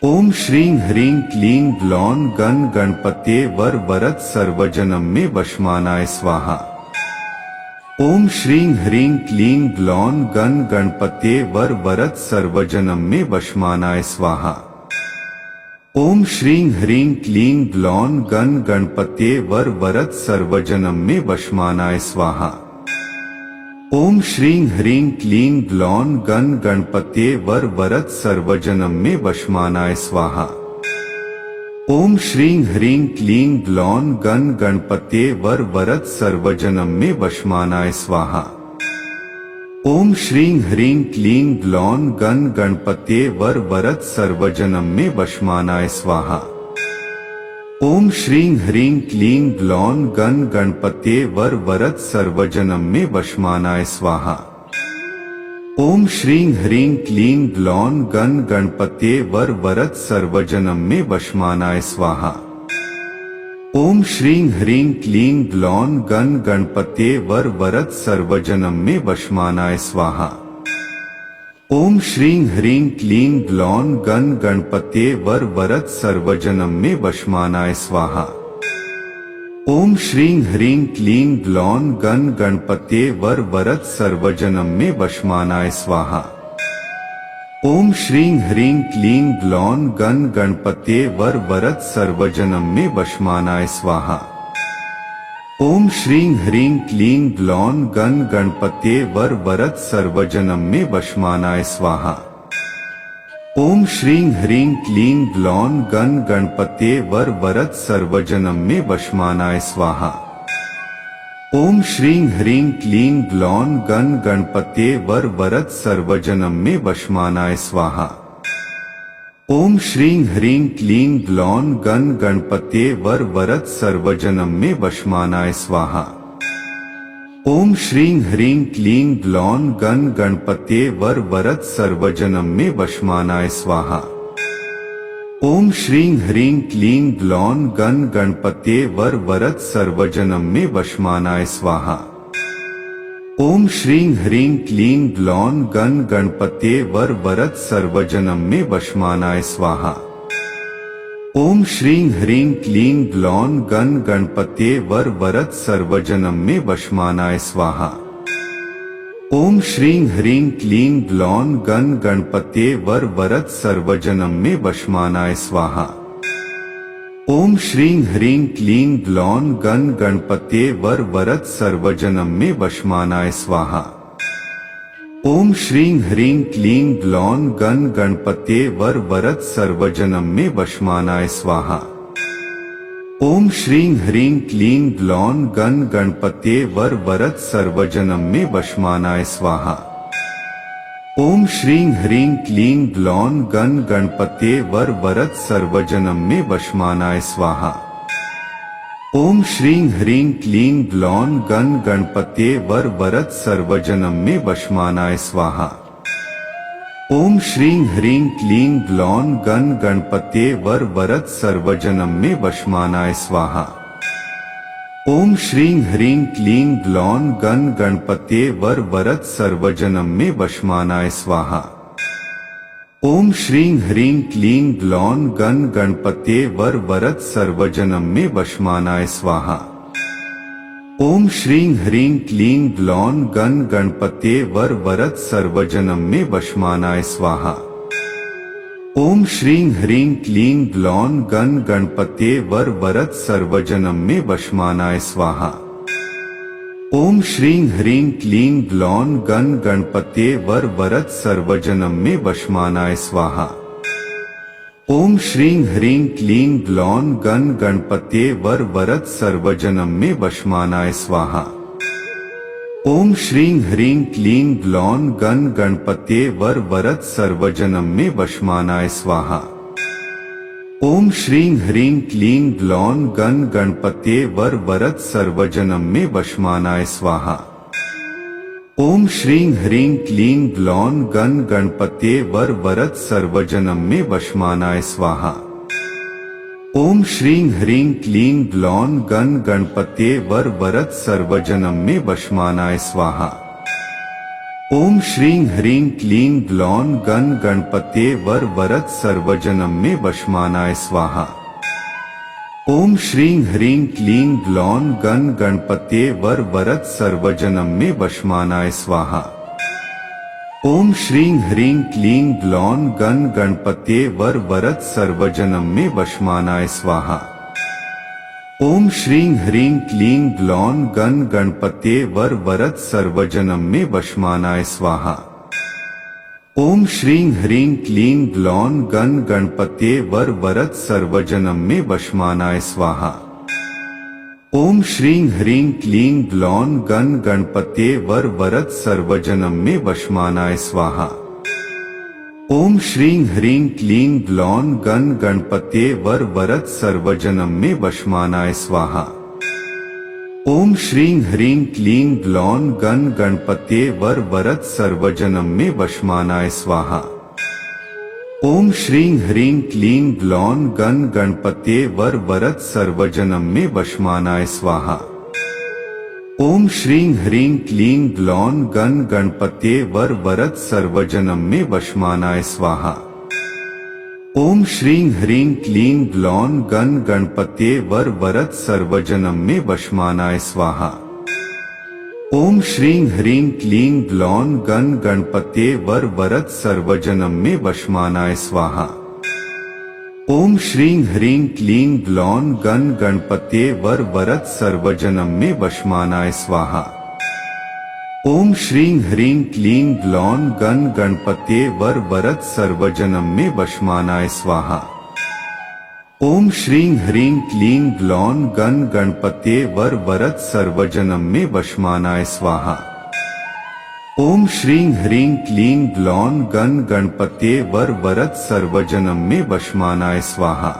ओम श्रीं ह्रीं क्लीं ग्लौं गण गणपते वर वरद सर्वजनम में वशमानाय स्वाहा। ओम श्रीं ह्रीं क्लीं ग्लौं गण गणपते वर वरद सर्वजनम में वशमानाय स्वाहा। ओम श्रीं ह्रीं क्लीं ग्लौं गण गणपते वर वरद सर्वजनम में वशमानाय स्वाहा। ओम श्रीं ह्रीं क्लीं ग्लौं गण गणपत्ये वर वरद सर्वजनम में वशमानाय स्वाहा। ओम श्रीं ह्रीं क्लीं ग्लौं गण गणपत्ये वर वरद सर्वजनम में वशमानाय स्वाहा। ओम श्रीं ह्रीं क्लीं ग्लौं गण गणपत्ये वर वरद सर्वजनम में वशमानाय स्वाहा। ओम श्रीं ह्रीं क्लीं ग्लौं गण गणपत्ये वर वरद सर्वजनम में वशमानाय स्वाहा। ओम श्रीं ह्रीं क्लीं ग्लौं गण गणपत्ये वर वरद सर्वजनम में वशमानाय स्वाहा। ओम श्रीं ह्रीं क्लीं ग्लौं गण गणपत्ये वर वरद सर्वजनम में वशमानाय स्वाहा। ओम श्रीं ह्रीं क्लीं ग्लौं गण गणपत्ये वर वरद सर्वजनम में वशमानाय स्वाहा। ओम श्रीं ह्रीं क्लीं ग्लौं गण गणपत्ये वर वरद सर्वजनम में वशमानाय स्वाहा। ओम श्रीं ह्रीं क्लीं ग्लौं गण गणपत्ये वर वरद सर्वजनम में वशमानाय स्वाहा। ओम श्रीं ह्रीं क्लीं ग्लौं गण गणपत्ये वर वरद सर्वजनम में वशमानाय स्वाहा। ओम श्रीं ह्रीं क्लीं ग्लौं गण गणपत्ये वर वरद सर्वजनम में वशमानाय स्वाहा। ओम श्रीं ह्रीं क्लीं ग्लौं गण गणपत्ये वर वरद सर्वजनम में वशमानाय स्वाहा। ओम श्रीं ह्रीं क्लीं ग्लौं गण गणपत्ये वर वरद सर्वजनम में वशमानाय स्वाहा। ओम श्रीं ह्रीं क्लीं ग्लौं गण गणपत्ये वर वरद सर्वजनम में वशमानाय स्वाहा। ओम श्रीं ह्रीं क्लीं ग्लौं गण गणपत्ये वर वरद सर्वजनम में वशमानाय स्वाहा। ओम श्रीं ह्रीं क्लीं ग्लौं गण गणपत्ये वर वरद सर्वजनम में वशमानाय स्वाहा। ओम श्रीं ह्रीं क्लीं ग्लौं गण गणपत्ये वर वरद सर्वजनम में वशमानाय स्वाहा। ओम श्रीं ह्रीं क्लीं ग्लौं गण गणपत्ये वर वरद सर्वजनम में वशमानाय स्वाहा। ओम श्रीं ह्रीं क्लीं ग्लौं गण गणपत्ये वर वरद सर्वजनम में वशमानाय स्वाहा। ओम श्रीं ह्रीं क्लीं ग्लौं गण गणपत्ये वर वरद सर्वजनम में वशमानाय स्वाहा। ओम श्रीं ह्रीं क्लीं ग्लौं गण गणपत्ये वर वरद सर्वजनम में वशमानाय स्वाहा। ओम श्रीं ह्रीं क्लीं ग्लौं गण गणपत्ये वर वरद सर्वजनम में वशमानाय स्वाहा। ओम श्रीं ह्रीं क्लीं ग्लौं गण गणपत्ये वर वरद सर्वजनम में वशमानाय स्वाहा। ओम श्रीं ह्रीं क्लीं ग्लौं गण गणपत्ये वर वरद सर्वजनम में वशमानाय स्वाहा। ओम श्रीं ह्रीं क्लीं ग्लौं गण गणपत्ये वर वरद सर्वजनम में वशमानाय स्वाहा। ओम श्रीं ह्रीं क्लीं ग्लौं गण गणपत्ये वर वरद सर्वजनम में वशमानाय स्वाहा। ओम श्रीं ह्रीं क्लीं ग्लौं गण गणपत्ये वर वरद सर्वजनम में वशमानाय स्वाहा। ओम श्रीं ह्रीं क्लीं ग्लौं गण गणपत्ये वर वरद सर्वजनम में वशमानाय स्वाहा। ओम श्रीं ह्रीं क्लीं ग्लौं गण गणपत्ये वर वरद सर्वजनम में वशमानाय स्वाहा। ओम श्रीं ह्रीं क्लीं ग्लौं गण गणपत्ये वर वरद सर्वजनम में वशमानाय स्वाहा। ओम श्रीं ह्रीं क्लीं ग्लौं गण गणपत्ये वर वरद सर्वजनम में वशमानाय स्वाहा। ओम श्रीं ह्रीं क्लीं ग्लौं गण गणपत्ये वर वरद सर्वजनम में वशमानाय स्वाहा। ओम श्रीं ह्रीं क्लीं ग्लौं गण गणपत्ये वर वरद सर्वजनम में वशमानाय स्वाहा। ओम श्रीं ह्रीं क्लीं ग्लौं गण गणपत्ये वर वरद सर्वजनम में वशमानाय स्वाहा। ओम श्रीं ह्रीं क्लीं ग्लौं गण गणपत्ये वर वरद सर्वजनम में वशमानाय स्वाहा। ओम श्रीं ह्रीं क्लीं ग्लौं गण गणपत्ये वर वरद सर्वजनम में वशमानाय स्वाहा। ओम श्रीं ह्रीं क्लीं ग्लौं गण गणपत्ये वर वरद सर्वजनम में वशमानाय स्वाहा। ओम श्रीं ह्रीं क्लीं ग्लौं गण गणपते वर वरद सर्वजनम में वशमानाय स्वाहा। ओम श्रीं ह्रीं क्लीं ग्लौं गण गणपते वर वरद सर्वजनम में वशमानाय स्वाहा। ओम श्रीं ह्रीं क्लीं ग्लौं गण गणपते वर वरद सर्वजनम में वशमानाय स्वाहा। ओम श्रीं ह्रीं क्लीं ग्लौं गण गणपते वर वरद सर्वजनम में वशमानाय स्वाहा। ओम श्रीं ह्रीं क्लीं ग्लौं गण गणपते वर वरद सर्वजनम में वशमानाय स्वाहा। ओम श्रीं ह्रीं क्लीं ग्लौं गण गणपते वर वरद सर्वजनम में वशमानाय स्वाहा। ओम श्रीं ह्रीं क्लीं ग्लौं गण गणपते वर वरद सर्वजनम में वशमानाय स्वाहा। ओम श्रीं ह्रीं क्लीं ग्लौं गण गणपते वर वरद सर्वजनम में वशमानाय स्वाहा। ओम श्रीं ह्रीं क्लीं ग्लौं गण गणपते वर वरद सर्वजनम में वशमानाय स्वाहा। ओम श्रीं ह्रीं क्लीं ग्लौं गण गणपते वर वरद सर्वजनम में वशमानाय स्वाहा। ओम श्रीं ह्रीं क्लीं ग्लौं गण गणपते वर वरद सर्वजनम में वशमानाय स्वाहा। ओम श्रीं ह्रीं क्लीं ग्लौं गण गणपते वर वरद सर्वजनम में वशमानाय स्वाहा। ओम श्रीं ह्रीं क्लीं ग्लौं गण गणपते वर वरद सर्वजनम में वशमानाय स्वाहा।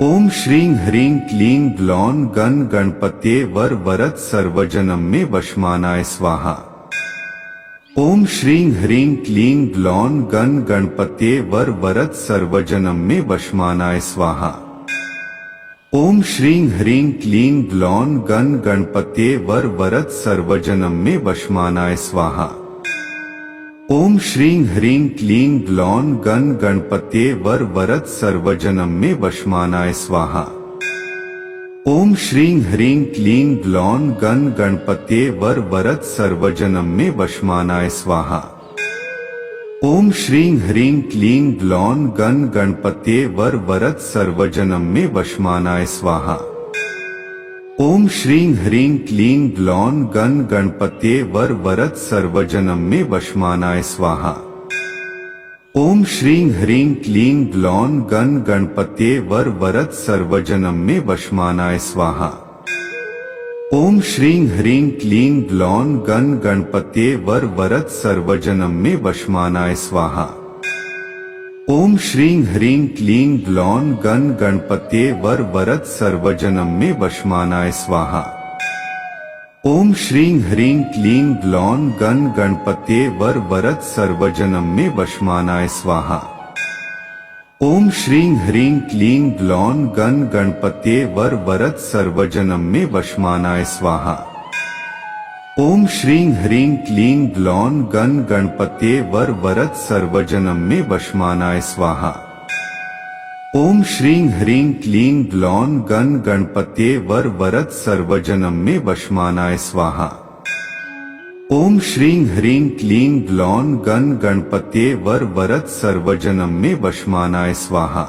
ओम श्रीं ह्रीं क्लीं ग्लौं गण गणपते वर वरद सर्वजनम में वशमानाय स्वाहा। ओम श्रीं ह्रीं क्लीं ग्लौं गण गणपते वर वरद सर्वजनम में वशमानाय स्वाहा। ओम श्रीं ह्रीं क्लीं ग्लौं गण गणपते वर वरद सर्वजनम में वशमानाय स्वाहा। ओम श्रीं ह्रीं क्लीं ग्लौं गण गणपते वर वरद सर्वजनम में वशमानाय स्वाहा। ओम श्रीं ह्रीं क्लीं ग्लौं गण गणपते वर वरद सर्वजनम में वशमानाय स्वाहा। ओम श्रीं ह्रीं क्लीं ग्लौं गण गणपते वर वरद सर्वजनम में वशमानाय स्वाहा। ओम श्रीं ह्रीं क्लीं ग्लौं गण गणपते वर वरद सर्वजनम में वशमानाय स्वाहा। ओम श्रीं ह्रीं क्लीं ग्लौं गण गणपते वर वरद सर्वजनम में वशमानाय स्वाहा। ओम श्रीं ह्रीं क्लीं ग्लौं गण गणपते वर वरद सर्वजनम में वशमानाय स्वाहा। ओम श्रीं ह्रीं क्लीं ग्लौं गण गणपते वर वरद सर्वजनम में वशमानाय स्वाहा। ओम श्रीं ह्रीं क्लीं ग्लौं गण गणपते वर वरद सर्वजनम में वशमानाय स्वाहा। ओम श्रीं ह्रीं क्लीं ग्लौं गण गणपते वर वरद सर्वजनम में वशमानाय स्वाहा। ओम श्रीं ह्रीं क्लीं ग्लौं गण गणपते वर वरद सर्वजनम में वशमानाय स्वाहा। ओम श्रीं ह्रीं क्लीं ग्लौं गण गणपते वर वरद सर्वजनम में वशमानाय स्वाहा। ओम श्रीं ह्रीं क्लीं ग्लौं गण गणपते वर वरद सर्वजनम में वशमानाय स्वाहा।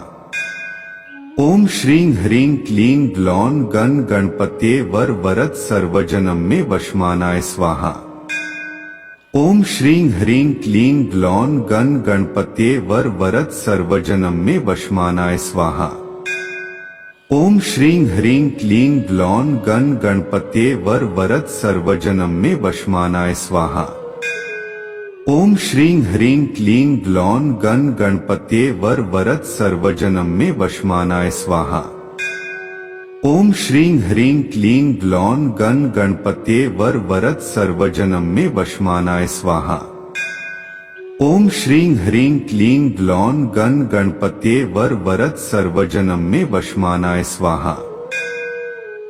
ओम श्रीं ह्रीं क्लीं ग्लौं गण गणपते वर वरद सर्वजनम में वशमानाय स्वाहा। ओम श्रीं ह्रीं क्लीं ग्लौं गण गणपते वर वरद सर्वजनम में वशमानाय स्वाहा। ओम श्रीं ह्रीं क्लीं ग्लौं गण गणपते वर वरद सर्वजनम में वशमानाय स्वाहा। ओम श्रीं ह्रीं क्लीं ग्लौं गण गणपते वर वरद सर्वजनम में वशमानाय स्वाहा। ओम श्रीं ह्रीं क्लीं ग्लौं गण गणपते वर वरद सर्वजनम में वशमानाय स्वाहा। ओम श्रीं ह्रीं क्लीं ग्लौं गण गणपते वर वरद सर्वजनम में वशमानाय स्वाहा।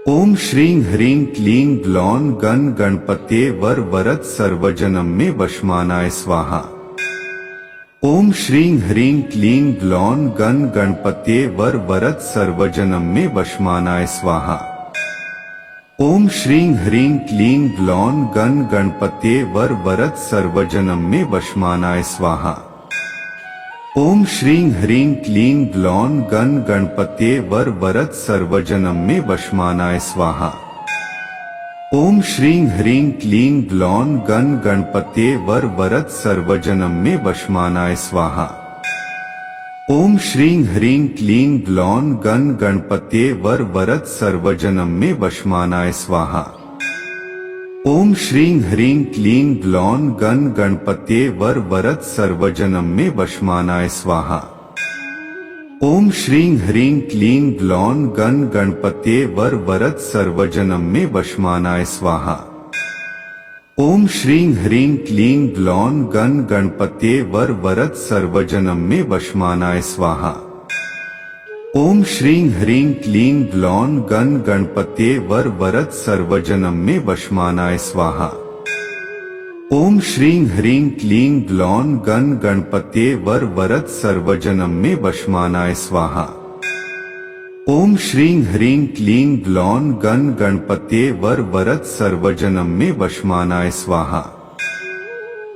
ओम श्रीं ह्रीं क्लीं ग्लौं गण गणपते वर वरद सर्वजनम में वशमानाय स्वाहा। ओम श्रीं ह्रीं क्लीं ग्लौं गण गणपते वर वरद सर्वजनम में वशमानाय स्वाहा। ओम श्रीं ह्रीं क्लीं ग्लौं गण गणपते वर वरद सर्वजनम में वशमानाय स्वाहा। ओम श्रीं ह्रीं क्लीं ग्लौं गण गणपते वर वरद सर्वजनम में वशमानाय स्वाहा। ओम श्रीं ह्रीं क्लीं ग्लौं गण गणपते वर वरद सर्वजनम में वशमानाय स्वाहा। ओम श्रीं ह्रीं क्लीं ग्लौं गण गणपते वर वरद सर्वजनम में वशमानाय स्वाहा। ओम श्रीं ह्रीं क्लीं ग्लौं गण गणपते वर वरद सर्वजनम में वशमानाय स्वाहा। ओम श्रीं ह्रीं क्लीं ग्लौं गण गणपते वर वरद सर्वजनम में वशमानाय स्वाहा। ओम श्रीं ह्रीं क्लीं ग्लौं गण गणपते वर वरद सर्वजनम में वशमानाय स्वाहा। ओम श्रीं ह्रीं क्लीं ग्लौं गण गणपते वर वरद सर्वजनम में वशमानाय स्वाहा। ओम श्रीं ह्रीं क्लीं ग्लौं गण गणपते वर वरद सर्वजनम में वशमानाय स्वाहा। ओम श्रीं ह्रीं क्लीं ग्लौं गण गणपते वर वरद सर्वजनम में वशमानाय स्वाहा।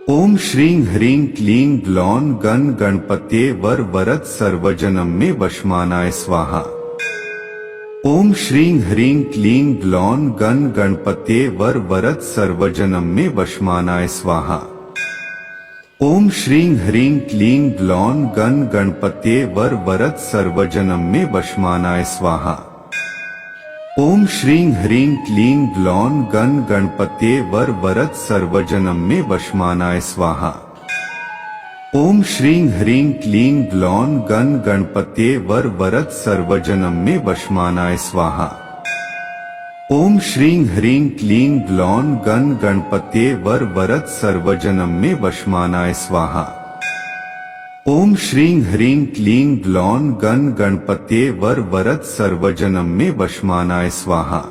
ओम श्रीं ह्रीं क्लीं ग्लौं गण गणपते वर वरद सर्वजनम में वशमानाय स्वाहा। ओम श्रीं ह्रीं क्लीं ग्लौं गण गणपते वर वरद सर्वजनम में वशमानाय स्वाहा। ओम श्रीं ह्रीं क्लीं ग्लौं गण गणपते वर वरद सर्वजनम में वशमानाय स्वाहा। ओम श्रीं ह्रीं क्लीं ग्लौं गण गणपते वर वरद सर्वजनम में वशमानाय स्वाहा। ओम श्रीं ह्रीं क्लीं ग्लौं गण गणपते वर वरद सर्वजनम में वशमानाय स्वाहा। ओम श्रीं ह्रीं क्लीं ग्लौं गण गणपते वर वरद सर्वजनम में वशमानाय स्वाहा। ओम श्रीं ह्रीं क्लीं ग्लौं गण गणपते वर वरद सर्वजनम में वशमानाय स्वाहा।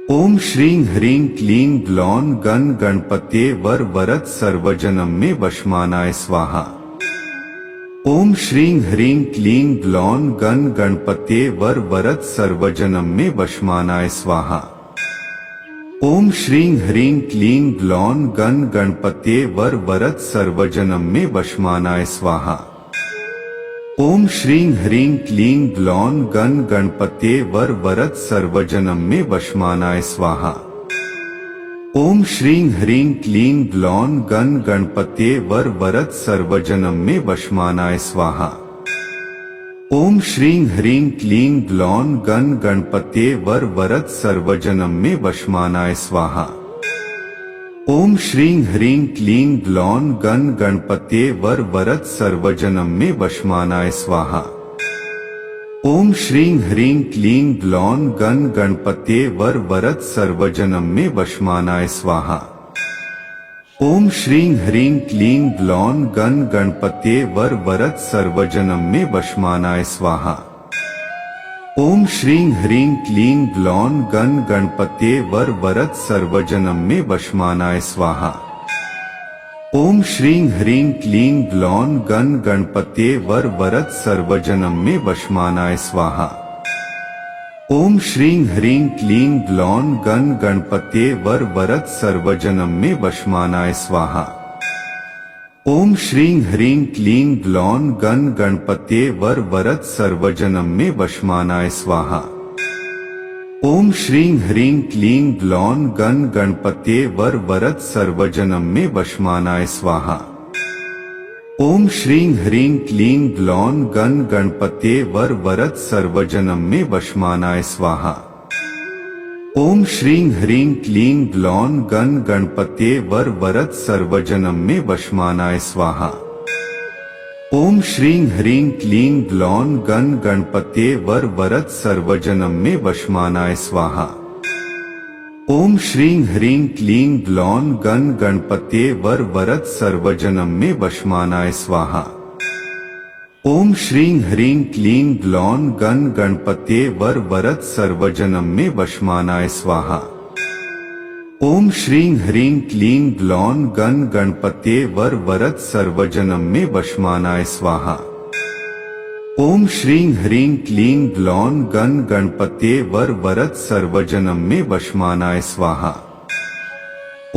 ओम श्रीं ह्रीं क्लीं ग्लौं गण गणपते वर वरद सर्वजनम में वशमानाय स्वाहा। ओम श्रीं ह्रीं क्लीं ग्लौं गण गणपते वर वरद सर्वजनम में वशमानाय स्वाहा। ओम श्रीं ह्रीं क्लीं ग्लौं गण गणपते वर वरद सर्वजनम में वशमानाय स्वाहा। ओम श्रीं ह्रीं क्लीं ग्लौं गण गणपते वर वरद सर्वजनम में वशमानाय स्वाहा। ओम श्रीं ह्रीं क्लीं ग्लौं गण गणपते वर वरद सर्वजनम में वशमानाय स्वाहा। ओम श्रीं ह्रीं क्लीं ग्लौं गण गणपते वर वरद सर्वजनम में वशमानाय स्वाहा। ओम श्रीं ह्रीं क्लीं ग्लौं गण गणपते वर वरद सर्वजनम में वशमानाय स्वाहा। ओम श्रीं ह्रीं क्लीं ग्लौं गण गणपते वर वरद सर्वजनम में वशमानाय स्वाहा। ओम श्रीं ह्रीं क्लीं ग्लौं गण गणपते वर वरद सर्वजनम में वशमानाय स्वाहा। ओम श्रीं ह्रीं क्लीं ग्लौं गण गणपते वर वरद सर्वजनम में वशमानाय स्वाहा। ओम श्रीं ह्रीं क्लीं ग्लौं गण गणपते वर वरद सर्वजनम में वशमानाय स्वाहा। ओम श्रीं ह्रीं क्लीं ग्लौं गण गणपते वर वरद सर्वजनम में वशमानाय स्वाहा। ओम श्रीं ह्रीं क्लीं ग्लौं गण गणपते वर वरद सर्वजनम में वशमानाय स्वाहा। ओम श्रीं ह्रीं क्लीं ग्लौं गण गणपते वर वरद सर्वजनम में वशमानाय स्वाहा। ओम श्रीं ह्रीं क्लीं ग्लौं गण गणपते वर वरद सर्वजनम में वशमानाय स्वाहा। ओम श्रीं ह्रीं क्लीं ग्लौं गण गणपते वर वरद सर्वजनम में वशमानाय स्वाहा। ओम श्रीं ह्रीं क्लीं ग्लौं गण गणपते वर वरद सर्वजनम में वशमानाय स्वाहा। ओम श्रीं ह्रीं क्लीं ग्लौं गण गणपते वर वरद सर्वजनम में वशमानाय स्वाहा। ओम श्रीं ह्रीं क्लीं ग्लौं गण गणपते वर वरद सर्वजनम में वशमानाय स्वाहा। ओम श्रीं ह्रीं क्लीं ग्लौं गण गणपते वर वरद सर्वजनम में वशमानाय स्वाहा। ओम श्रीं ह्रीं क्लीं ग्लौं गण गणपते वर वरद सर्वजनम में वशमानाय स्वाहा।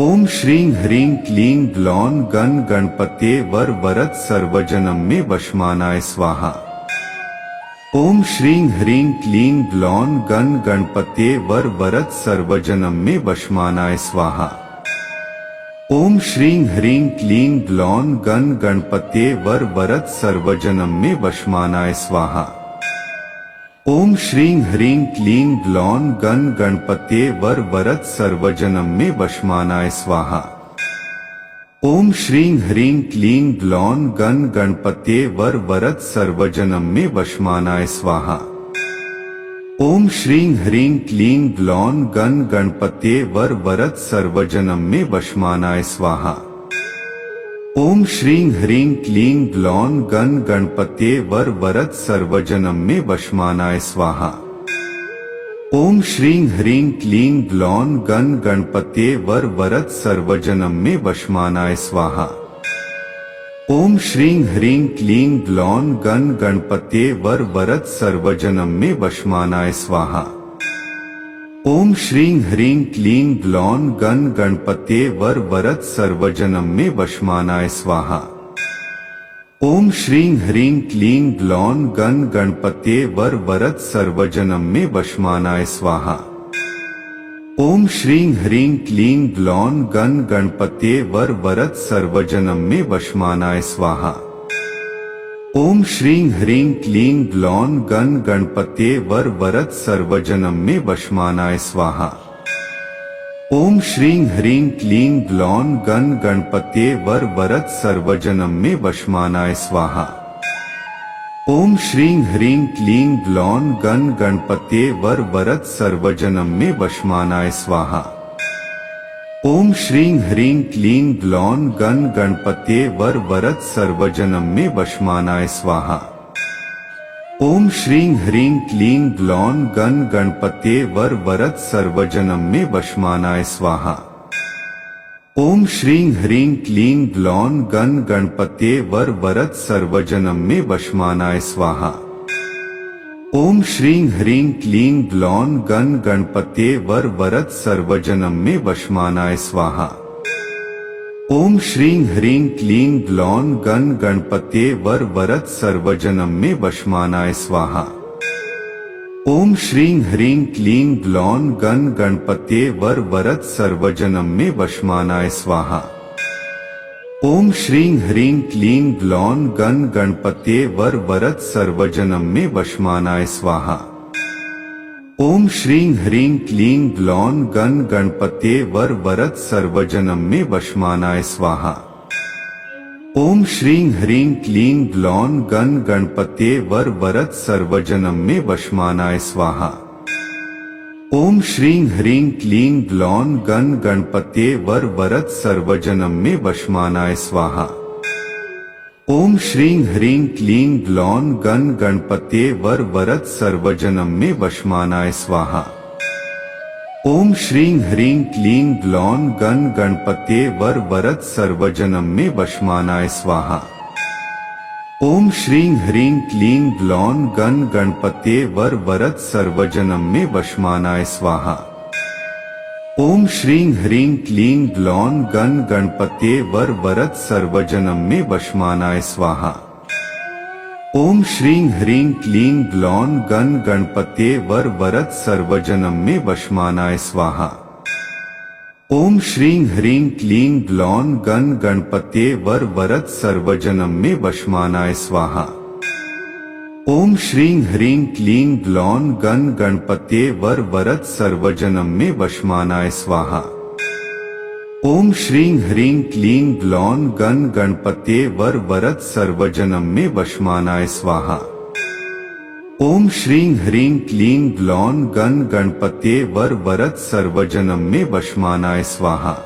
ओम श्रीं ह्रीं क्लीं ग्लौं गण गणपते वर वरद सर्वजनम में वशमानाय स्वाहा। ओम श्रीं ह्रीं क्लीं ग्लौं गण गणपते वर वरद सर्वजनम में वशमानाय स्वाहा। ओम श्रीं ह्रीं क्लीं ग्लौं गण गणपते वर वरद सर्वजनम में वशमानाय स्वाहा। ओम श्रीं ह्रीं क्लीं ग्लौं गण गणपते वर वरद सर्वजनम में वशमानाय स्वाहा। ओम श्रीं ह्रीं क्लीं ग्लौं गण गणपते वर वरद सर्वजनम में वशमानाय स्वाहा। ओम श्रीं ह्रीं क्लीं ग्लौं गण गणपते वर वरद सर्वजनम में वशमानाय स्वाहा। ओम श्रीं ह्रीं क्लीं ग्लौं गण गणपते वर वरद सर्वजनम में वशमानाय स्वाहा। ओम श्रीं ह्रीं क्लीं ग्लौं गण गणपते वर वरद सर्वजनम में वशमानाय स्वाहा। ओम श्रीं ह्रीं क्लीं ग्लौं गण गणपते वर वरद सर्वजनम में वशमानाय स्वाहा। ओम श्रीं ह्रीं क्लीं ग्लौं गण गणपते वर वरद सर्वजनम में वशमानाय स्वाहा। ओम श्रीं ह्रीं क्लीं ग्लौं गण गणपते वर वरद सर्वजनम में वशमानाय स्वाहा। ओम श्रीं ह्रीं क्लीं ग्लौं गण गणपते वर वरद सर्वजनम में वशमानाय स्वाहा। ओम श्रीं ह्रीं क्लीं ग्लौं गण गणपते वर वरद सर्वजनम में वशमानाय स्वाहा। ओम श्रीं ह्रीं क्लीं ग्लौं गण गणपते वर वरद सर्वजनम में वशमानाय स्वाहा। ओम श्रीं ह्रीं क्लीं ग्लौं गण गणपते वर वरद सर्वजनम में वशमानाय स्वाहा। ओम श्रीं ह्रीं क्लीं ग्लौं गण गणपते वर वरद सर्वजनम में वशमानाय स्वाहा। ओम श्रीं ह्रीं क्लीं ग्लौं गण गणपते वर वरद सर्वजनम में वशमानाय स्वाहा। ओम श्रीं ह्रीं क्लीं ग्लौं गण गणपते वर वरद सर्वजनम में वशमानाय स्वाहा। ओम श्रीं ह्रीं क्लीं ग्लौं गण गणपते वर वरद सर्वजनम में वशमानाय स्वाहा। ओम श्रीं ह्रीं क्लीं ग्लौं गण गणपते वर वरद सर्वजनम में वशमानाय स्वाहा। ओम श्रीं ह्रीं क्लीं ग्लौं गण गणपते वर वरद सर्वजनम में वशमानाय स्वाहा। ओम श्रीं ह्रीं क्लीं ग्लौं गण गणपते वर वरद सर्वजनम में वशमानाय स्वाहा। ओम श्रीं ह्रीं क्लीं ग्लौं गण गणपते वर वरद सर्वजनम में वशमानाय स्वाहा। ओम श्रीं ह्रीं क्लीं ग्लौं गण गणपते वर वरद सर्वजनम में वशमानाय स्वाहा। ओम श्रीं ह्रीं क्लीं ग्लौं गण गणपते वर वरद सर्वजनम में वशमानाय स्वाहा। ओम श्रीं ह्रीं क्लीं ग्लौं गण गणपते वर वरद सर्वजनम में वशमानाय स्वाहा। ओम श्रीं ह्रीं क्लीं ग्लौं गण गणपते वर वरद सर्वजनम में वशमानाय स्वाहा। ओम श्रीं ह्रीं क्लीं ग्लौं गण गणपते वर वरद सर्वजनम में वशमानाय स्वाहा। ओम श्रीं ह्रीं क्लीं ग्लौं गण गणपते वर वरद सर्वजनम में वशमानाय स्वाहा। ओम श्रीं ह्रीं क्लीं ग्लौं गण गणपते वर वरद सर्वजनम में वशमानाय स्वाहा। ओम श्रीं ह्रीं क्लीं ग्लौं गण गणपते वर वरद सर्वजनम में वशमानाय स्वाहा। ओम श्रीं ह्रीं क्लीं ग्लौं गण गणपते वर वरद सर्वजनम में वशमानाय स्वाहा। ओम श्रीं ह्रीं क्लीं ग्लौं गण गणपते वर वरद सर्वजनम में वशमानाय स्वाहा। ओम श्रीं ह्रीं क्लीं ग्लौं गण गणपते वर वरद सर्वजनम में वशमानाय स्वाहा।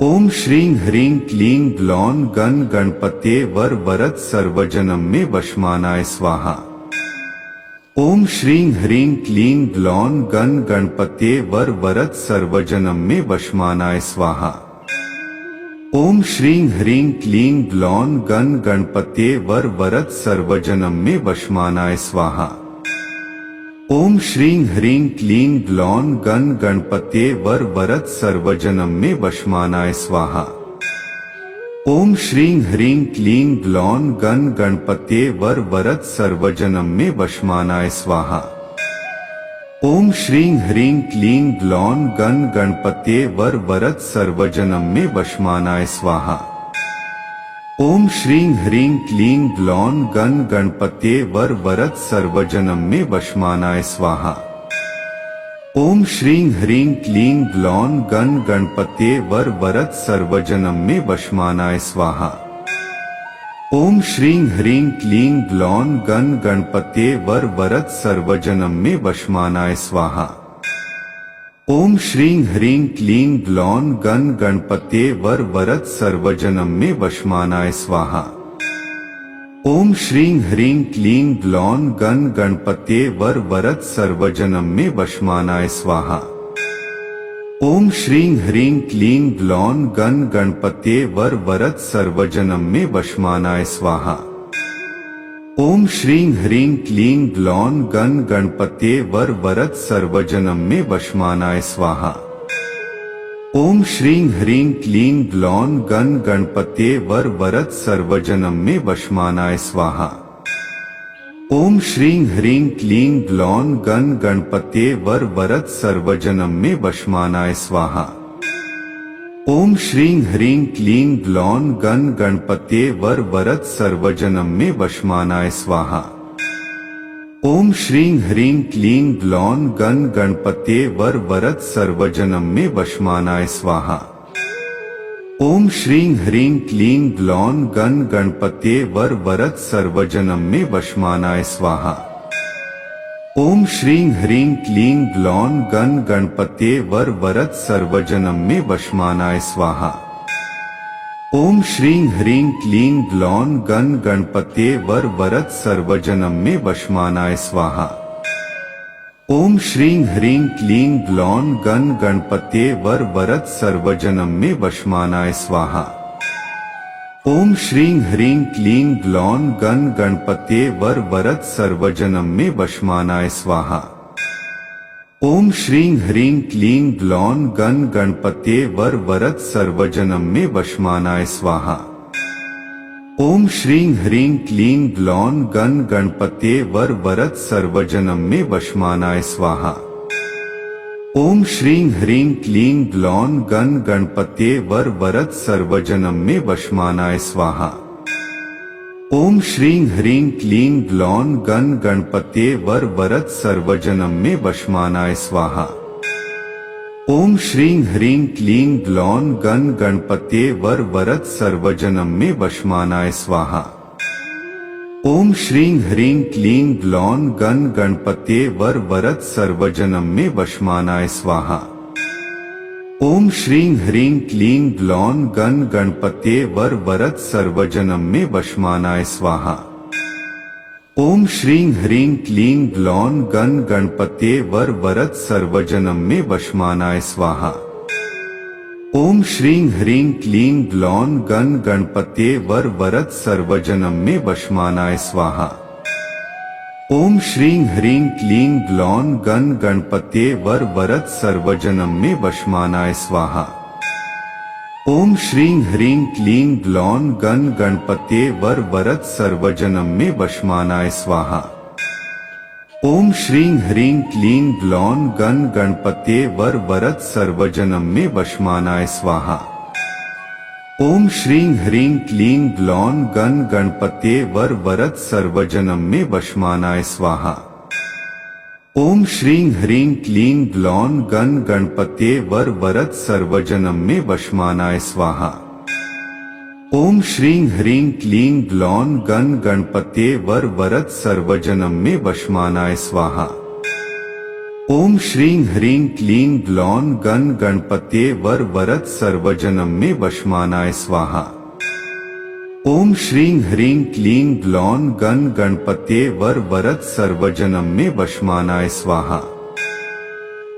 ओम श्रीं ह्रीं क्लीं ग्लौं गण गणपते वर वरद सर्वजनम में वशमानाय स्वाहा। ओम श्रीं ह्रीं क्लीं ग्लौं गण गणपते वर वरद सर्वजनम में वशमानाय स्वाहा। ओम श्रीं ह्रीं क्लीं ग्लौं गण गणपते वर वरद सर्वजनम में वशमानाय स्वाहा। ओम श्रीं ह्रीं क्लीं ग्लौं गण गणपते वर वरद सर्वजनम में वशमानाय स्वाहा। ओम श्रीं ह्रीं क्लीं ग्लौं गण गणपते वर वरद सर्वजनम में वशमानाय स्वाहा। ओम श्रीं ह्रीं क्लीं ग्लौं गण गणपते वर वरद सर्वजनम में वशमानाय स्वाहा। ओम श्रीं ह्रीं क्लीं ग्लौं गण गणपते वर वरद सर्वजनम में वशमानाय स्वाहा। ओम श्रीं ह्रीं क्लीं ग्लौं गण गणपते वर वरद सर्वजनम में वशमानाय स्वाहा। ओम श्रीं ह्रीं क्लीं ग्लौं गण गणपते वर वरद सर्वजनम में वशमानाय स्वाहा। ओम श्रीं ह्रीं क्लीं ग्लौं गण गणपते वर वरद सर्वजनम में वशमानाय स्वाहा। ओम श्रीं ह्रीं क्लीं ग्लौं गण गणपते वर वरद सर्वजनम में वशमानाय स्वाहा। ओम श्रीं ह्रीं क्लीं ग्लौं गण गणपते वर वरद सर्वजनम में वशमानाय स्वाहा। ओम श्रीं ह्रीं क्लीं ग्लौं गण गणपते वर वरद सर्वजनम में वशमानाय स्वाहा। ओम श्रीं ह्रीं क्लीं ग्लौं गण गणपते वर वरद सर्वजनम में वशमानाय स्वाहा। ओम श्रीं ह्रीं क्लीं ग्लौं गण गणपते वर वरद सर्वजनम में वशमानाय स्वाहा। ओम श्रीं ह्रीं क्लीं ग्लौं गण गणपते वर वरद सर्वजनम में वशमानाय स्वाहा। ओम श्रीं ह्रीं क्लीं ग्लौं गण गणपते वर वरद सर्वजनम में वशमानाय स्वाहा। ओम श्रीं ह्रीं क्लीं ग्लौं गण गणपते वर वरद सर्वजनम में वशमानाय स्वाहा। ओम श्रीं ह्रीं क्लीं ग्लौं गण गणपते वर वरद सर्वजनम में वशमानाय स्वाहा। ओम श्रीं ह्रीं क्लीं ग्लौं गण गणपते वर वरद सर्वजनम में वशमानाय स्वाहा। ओम श्रीं ह्रीं क्लीं ग्लौं गण गणपते वर वरद सर्वजनम में वशमानाय स्वाहा। ओम श्रीं ह्रीं क्लीं ग्लौं गण गणपते वर वरद सर्वजनम में वशमानाय स्वाहा। ओम श्रीं ह्रीं क्लीं ग्लौं गण गणपते वर वरद सर्वजनम में वशमानाय स्वाहा। ओम श्रीं ह्रीं क्लीं ग्लौं गण गणपते वर वरद सर्वजनम में वशमानाय स्वाहा। ओम श्रीं ह्रीं क्लीं ग्लौं गण गणपते वर वरद सर्वजनम में वशमानाय स्वाहा। ओम श्रीं ह्रीं क्लीं ग्लौं गण गणपते वर वरद सर्वजनम में वशमानाय स्वाहा। ओम श्रीं ह्रीं क्लीं ग्लौं गण गणपते वर वरद सर्वजनम में वशमानाय स्वाहा। ओम श्रीं ह्रीं क्लीं ग्लौं गण गणपते वर वरद सर्वजनम में वशमानाय स्वाहा। ओम श्रीं ह्रीं क्लीं ग्लौं गण गणपते वर वरद सर्वजनम में वशमानाय स्वाहा। ओम श्रीं ह्रीं क्लीं ग्लौं गण गणपते वर वरद सर्वजनम में वशमानाय स्वाहा। ओम श्रीं ह्रीं क्लीं ग्लौं गण गणपते वर वरद सर्वजनम में वशमानाय स्वाहा। ओम श्रीं ह्रीं क्लीं ग्लौं गण गणपते वर वरद सर्वजनम में वशमानाय स्वाहा। ओम श्रीं ह्रीं क्लीं ग्लौं गण गणपते वर वरद सर्वजनम में वशमानाय स्वाहा। ओम श्रीं ह्रीं क्लीं ग्लौं गण गणपते वर वरद सर्वजनम में वशमानाय स्वाहा। ओम श्रीं ह्रीं क्लीं ग्लौं गण गणपते वर वरद सर्वजनम में वशमानाय स्वाहा। ओम श्रीं ह्रीं क्लीं ग्लौं गण गणपते वर वरद सर्वजनम में वशमानाय स्वाहा। ओम श्रीं ह्रीं क्लीं ग्लौं गण गणपते वर वरद सर्वजनम में वशमानाय स्वाहा। ओम श्रीं ह्रीं क्लीं ग्लौं गण गणपते वर वरद सर्वजनम में वशमानाय स्वाहा। ओम श्रीं ह्रीं क्लीं ग्लौं गण गणपते वर वरद सर्वजनम में वशमानाय स्वाहा।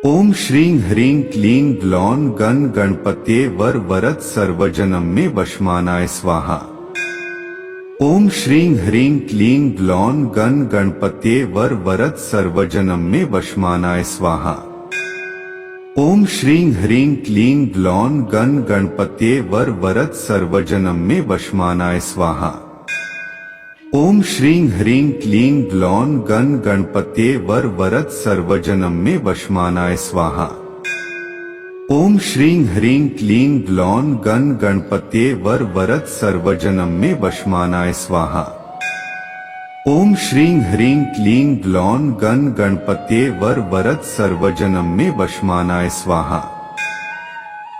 ओम श्रीं ह्रीं क्लीं ग्लौं गण गणपते वर वरद सर्वजनम में वशमानाय स्वाहा। ओम श्रीं ह्रीं क्लीं ग्लौं गण गणपते वर वरद सर्वजनम में वशमानाय स्वाहा। ओम श्रीं ह्रीं क्लीं ग्लौं गण गणपते वर वरद सर्वजनम में वशमानाय स्वाहा। ओम श्रीं ह्रीं क्लीं ग्लौं गण गणपते वर वरद सर्वजनम में वशमानाय स्वाहा। ओम श्रीं ह्रीं क्लीं ग्लौं गण गणपते वर वरद सर्वजनम में वशमानाय स्वाहा। ओम श्रीं ह्रीं क्लीं ग्लौं गण गणपते वर वरद सर्वजनम में वशमानाय स्वाहा।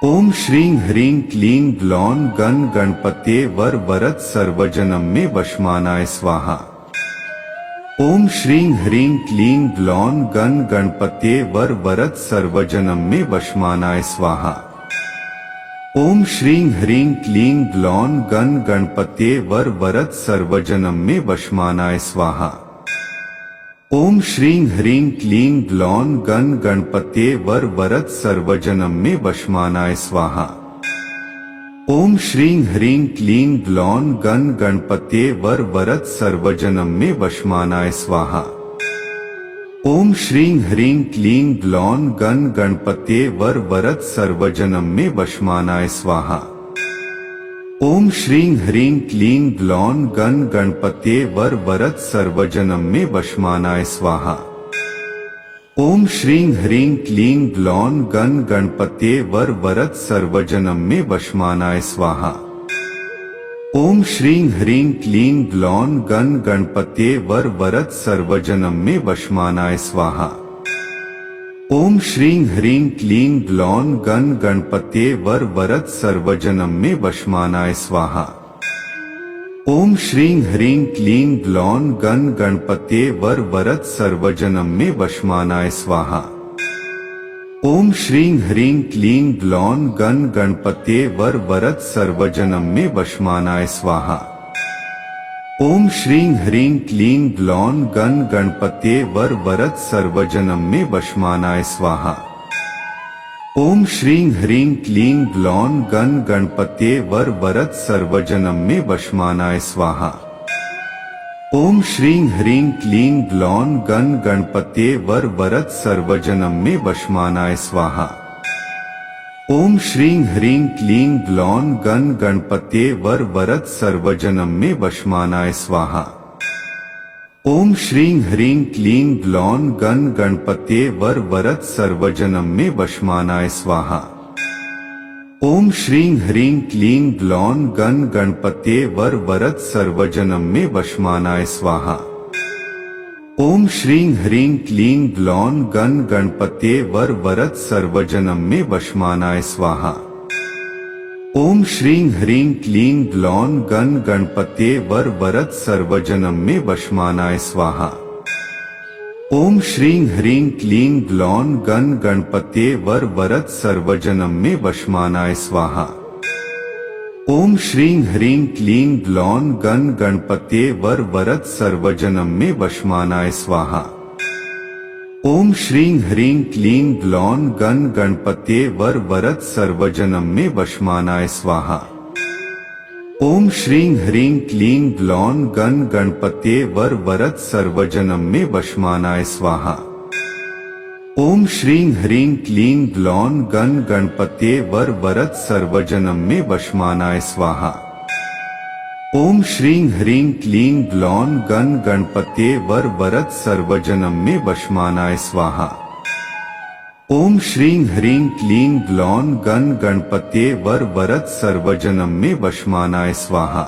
ओम श्रीं ह्रीं क्लीं ग्लौं गण गणपते वर वरद सर्वजनम में वशमानाय स्वाहा। ओम श्रीं ह्रीं क्लीं ग्लौं गण गणपते वर वरद सर्वजनम में वशमानाय स्वाहा। ओम श्रीं ह्रीं क्लीं ग्लौं गण गणपते वर वरद सर्वजनम में वशमानाय स्वाहा। ओम श्रीं ह्रीं क्लीं ग्लौं गण गणपते वर वरद सर्वजनम में वशमानाय स्वाहा। ओम श्रीं ह्रीं क्लीं ग्लौं गण गणपते वर वरद सर्वजनम में वशमानाय स्वाहा। ओम श्रीं ह्रीं क्लीं ग्लौं गण गणपते वर वरद सर्वजनम में वशमानाय स्वाहा। ओम श्रीं ह्रीं क्लीं ग्लौं गण गणपते वर वरद सर्वजनम में वशमानाय स्वाहा। ओम श्रीं ह्रीं क्लीं ग्लौं गण गणपते वर वरद सर्वजनम में वशमानाय स्वाहा। ओम श्रीं ह्रीं क्लीं ग्लौं गण गणपते वर वरद सर्वजनम में वशमानाय स्वाहा। ओम श्रीं ह्रीं क्लीं ग्लौं गण गणपते वर वरद सर्वजनम में वशमानाय स्वाहा। ओम श्रीं ह्रीं क्लीं ग्लौं गण गणपते वर वरद सर्वजनम में वशमानाय स्वाहा। ओम श्रीं ह्रीं क्लीं ग्लौं गण गणपते वर वरद सर्वजनम में वशमानाय स्वाहा। ओम श्रीं ह्रीं क्लीं ग्लौं गण गणपते वर वरद सर्वजनम में वशमानाय स्वाहा। ओम श्रीं ह्रीं क्लीं ग्लौं गण गणपते वर वरद सर्वजनम में वशमानाय स्वाहा। ओम श्रीं ह्रीं क्लीं ग्लौं गण गणपते वर वरद सर्वजनम में वशमानाय स्वाहा। ओम श्रीं ह्रीं क्लीं ग्लौं गण गणपते वर वरद सर्वजनम में वशमानाय स्वाहा। ओम श्रीं ह्रीं क्लीं ग्लौं गण गणपते वर वरद सर्वजनम में वशमानाय स्वाहा। ओम श्रीं ह्रीं क्लीं ग्लौं गण गणपते वर वरद सर्वजनम में वशमानाय स्वाहा। ओम श्रीं ह्रीं क्लीं ग्लौं गण गणपते वर वरद सर्वजनम में वशमानाय स्वाहा। ओम श्रीं ह्रीं क्लीं ग्लौं गण गणपते वर वरद सर्वजनम में वशमानाय स्वाहा। ओम श्रीं ह्रीं क्लीं ग्लौं गण गणपते वर वरद सर्वजनम में वशमानाय स्वाहा। ओम श्रीं ह्रीं क्लीं ग्लौं गण गणपते वर वरद सर्वजनम में वशमानाय स्वाहा। ओम श्रीं ह्रीं क्लीं ग्लौं गण गणपते वर वरद सर्वजनम में वशमानाय स्वाहा। ओम श्रीं ह्रीं क्लीं ग्लौं गण गणपते वर वरद सर्वजनम में वशमानाय स्वाहा। ओम श्रीं ह्रीं क्लीं ग्लौं गण गणपते वर वरद सर्वजनम में वशमानाय स्वाहा। ओम श्रीं ह्रीं क्लीं ग्लौं गण गणपते वर वरद सर्वजनम में वशमानाय स्वाहा। ओम श्रीं ह्रीं क्लीं ग्लौं गण गणपते वर वरद सर्वजनम में वशमानाय स्वाहा।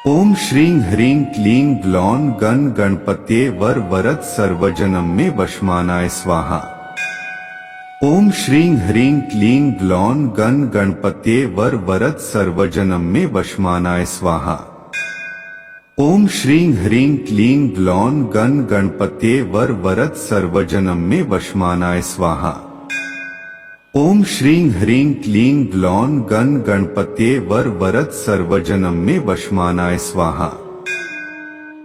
ओम श्रीं ह्रीं क्लीं ग्लौं गण गणपते वर वरद सर्वजनम में वशमानाय स्वाहा। ओम श्रीं ह्रीं क्लीं ग्लौं गण गणपते वर वरद सर्वजनम में वशमानाय स्वाहा। ओम श्रीं ह्रीं क्लीं ग्लौं गण गणपते वर वरद सर्वजनम में वशमानाय स्वाहा। ओम श्रीं ह्रीं क्लीं ग्लौं गण गणपते वर वरद सर्वजनम में वशमानाय स्वाहा।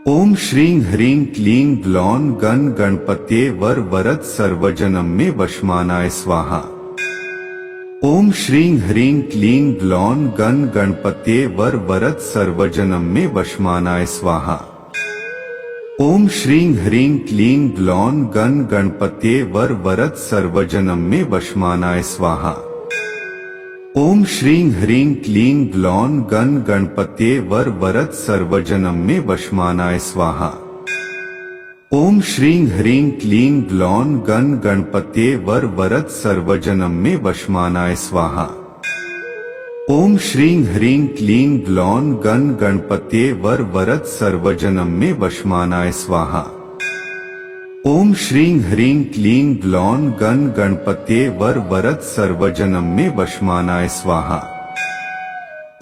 ओम श्रीं ह्रीं क्लीं ग्लौं गण गणपते वर वरद सर्वजनम में वशमानाय स्वाहा। ओम श्रीं ह्रीं क्लीं ग्लौं गण गणपते वर वरद सर्वजनम में वशमानाय स्वाहा। ओम श्रीं ह्रीं क्लीं ग्लौं गण गणपते वर वरद सर्वजनम में वशमानाय स्वाहा। ओम श्रीं ह्रीं क्लीं ग्लौं गण गणपते वर वरद सर्वजनम में वशमानाय स्वाहा। ओम श्रीं ह्रीं क्लीं ग्लौं गण गणपते वर वरद सर्वजनम में वशमानाय स्वाहा। ओम श्रीं ह्रीं क्लीं ग्लौं गण गणपते वर वरद सर्वजनम में वशमानाय स्वाहा। ओम श्रीं ह्रीं क्लीं ग्लौं गण गणपते वर वरद सर्वजनम में वशमानाय स्वाहा।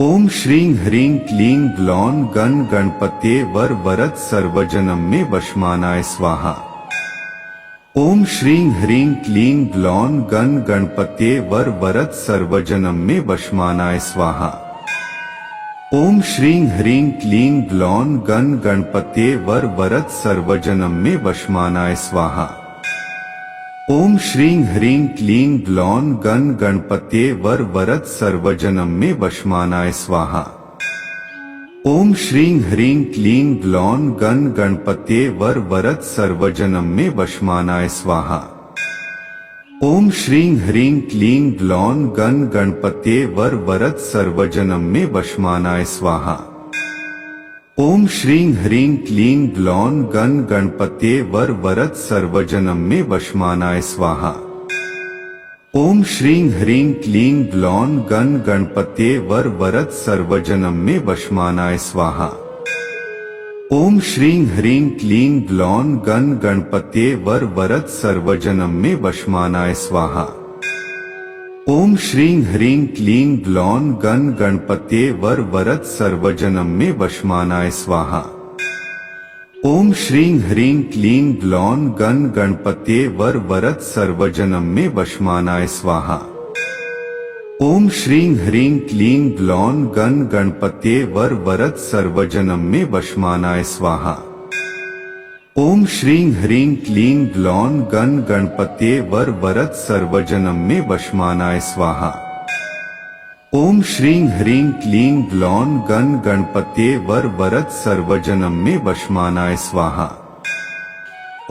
ओम श्रीं ह्रीं क्लीं ग्लौं गण गणपते वर वरद सर्वजनम में वशमानाय स्वाहा। ओम श्रीं ह्रीं क्लीं ग्लौं गण गणपते वर वरद सर्वजनम में वशमानाय स्वाहा। ओम श्रीं ह्रीं क्लीं ग्लौं गण गणपते वर वरद सर्वजनम में वशमानाय स्वाहा। ओम श्रीं ह्रीं क्लीं ग्लौं गण गणपते वर वरद सर्वजनम में वशमानाय स्वाहा। ओम श्रीं ह्रीं क्लीं ग्लौं गण गणपते वर वरद सर्वजनम में वशमानाय स्वाहा। ओम श्रीं ह्रीं क्लीं ग्लौं गण गणपते वर वरद सर्वजनम में वशमानाय स्वाहा। ओम श्रीं ह्रीं क्लीं ग्लौं गण गणपते वर वरद सर्वजनम में वशमानाय स्वाहा। ओम श्रीं ह्रीं क्लीं ग्लौं गण गणपते वर वरद सर्वजनम में वशमानाय स्वाहा। ओम श्रीं ह्रीं क्लीं ग्लौं गण गणपते वर वरद सर्वजनम में वशमानाय स्वाहा। ओम श्रीं ह्रीं क्लीं ग्लौं गण गणपते वर वरद सर्वजनम में वशमानाय स्वाहा। ओम श्रीं ह्रीं क्लीं ग्लौं गण गणपते वर वरद सर्वजनम में वशमानाय स्वाहा। ओम श्रीं ह्रीं क्लीं ग्लौं गण गणपते वर वरद सर्वजनम में वशमानाय स्वाहा। ओम श्रीं ह्रीं क्लीं ग्लौं गण गणपते वर वरद सर्वजनम में वशमानाय स्वाहा। ओम श्रीं ह्रीं क्लीं ग्लौं गण गणपते वर वरद सर्वजनम में वशमानाय स्वाहा।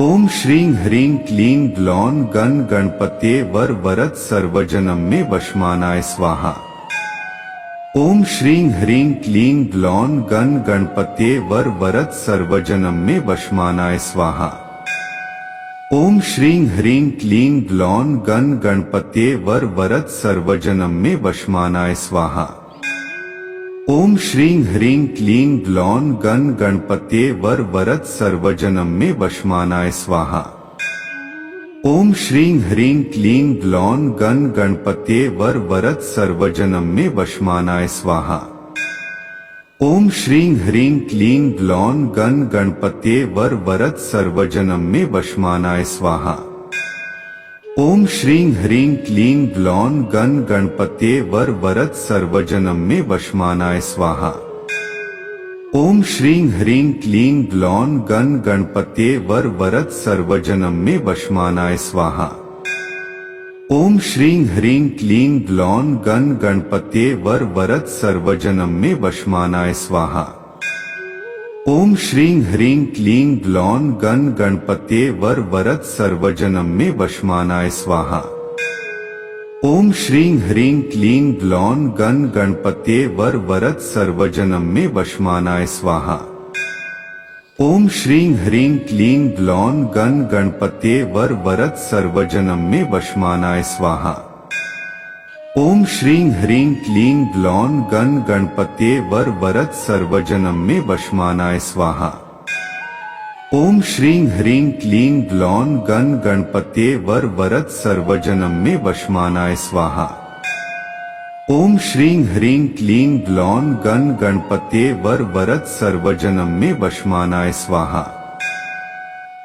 ओम श्रीं ह्रीं क्लीं ग्लौं गण गणपते वर वरद सर्वजनम में वशमानाय स्वाहा। ओम श्रीं ह्रीं क्लीं ग्लौं गण गणपते वर वरद सर्वजनम में वशमानाय स्वाहा। ओम श्रीं ह्रीं क्लीं ग्लौं गण गणपते वर वरद सर्वजनम में वशमानाय स्वाहा। ओम श्रीं ह्रीं क्लीं ग्लौं गण गणपते वर वरद सर्वजनम में वशमानाय स्वाहा। ओम श्रीं ह्रीं क्लीं ग्लौं गण गणपते वर वरद सर्वजनम में वशमानाय स्वाहा। ओम श्रीं ह्रीं क्लीं ग्लौं गण गणपते वर वरद सर्वजनम में वशमानाय स्वाहा। ओम श्रीं ह्रीं क्लीं ग्लौं गण गणपते वर वरद सर्वजनम में वशमानाय स्वाहा। ओम श्रीं ह्रीं क्लीं ग्लौं गण गणपते वर वरद सर्वजनम में वशमानाय स्वाहा। ओम श्रीं ह्रीं क्लीं ग्लौं गण गणपते वर वरद सर्वजनम में वशमानाय स्वाहा। ओम श्रीं ह्रीं क्लीं ग्लौं गण गणपते वर वरद सर्वजनम में वशमानाय स्वाहा। ओम श्रीं ह्रीं क्लीं ग्लौं गण गणपते वर वरद सर्वजनम में वशमानाय स्वाहा। ओम श्रीं ह्रीं क्लीं ग्लौं गण गणपते वर वरद सर्वजनम में वशमानाय स्वाहा। ओम श्रीं ह्रीं क्लीं ग्लौं गण गणपते वर वरद सर्वजनम में वशमानाय स्वाहा। ओम श्रीं ह्रीं क्लीं ग्लौं गण गणपते वर वरद सर्वजनम में वशमानाय स्वाहा। ओम श्रीं ह्रीं क्लीं ग्लौं गण गणपते वर वरद सर्वजनम में वशमानाय स्वाहा।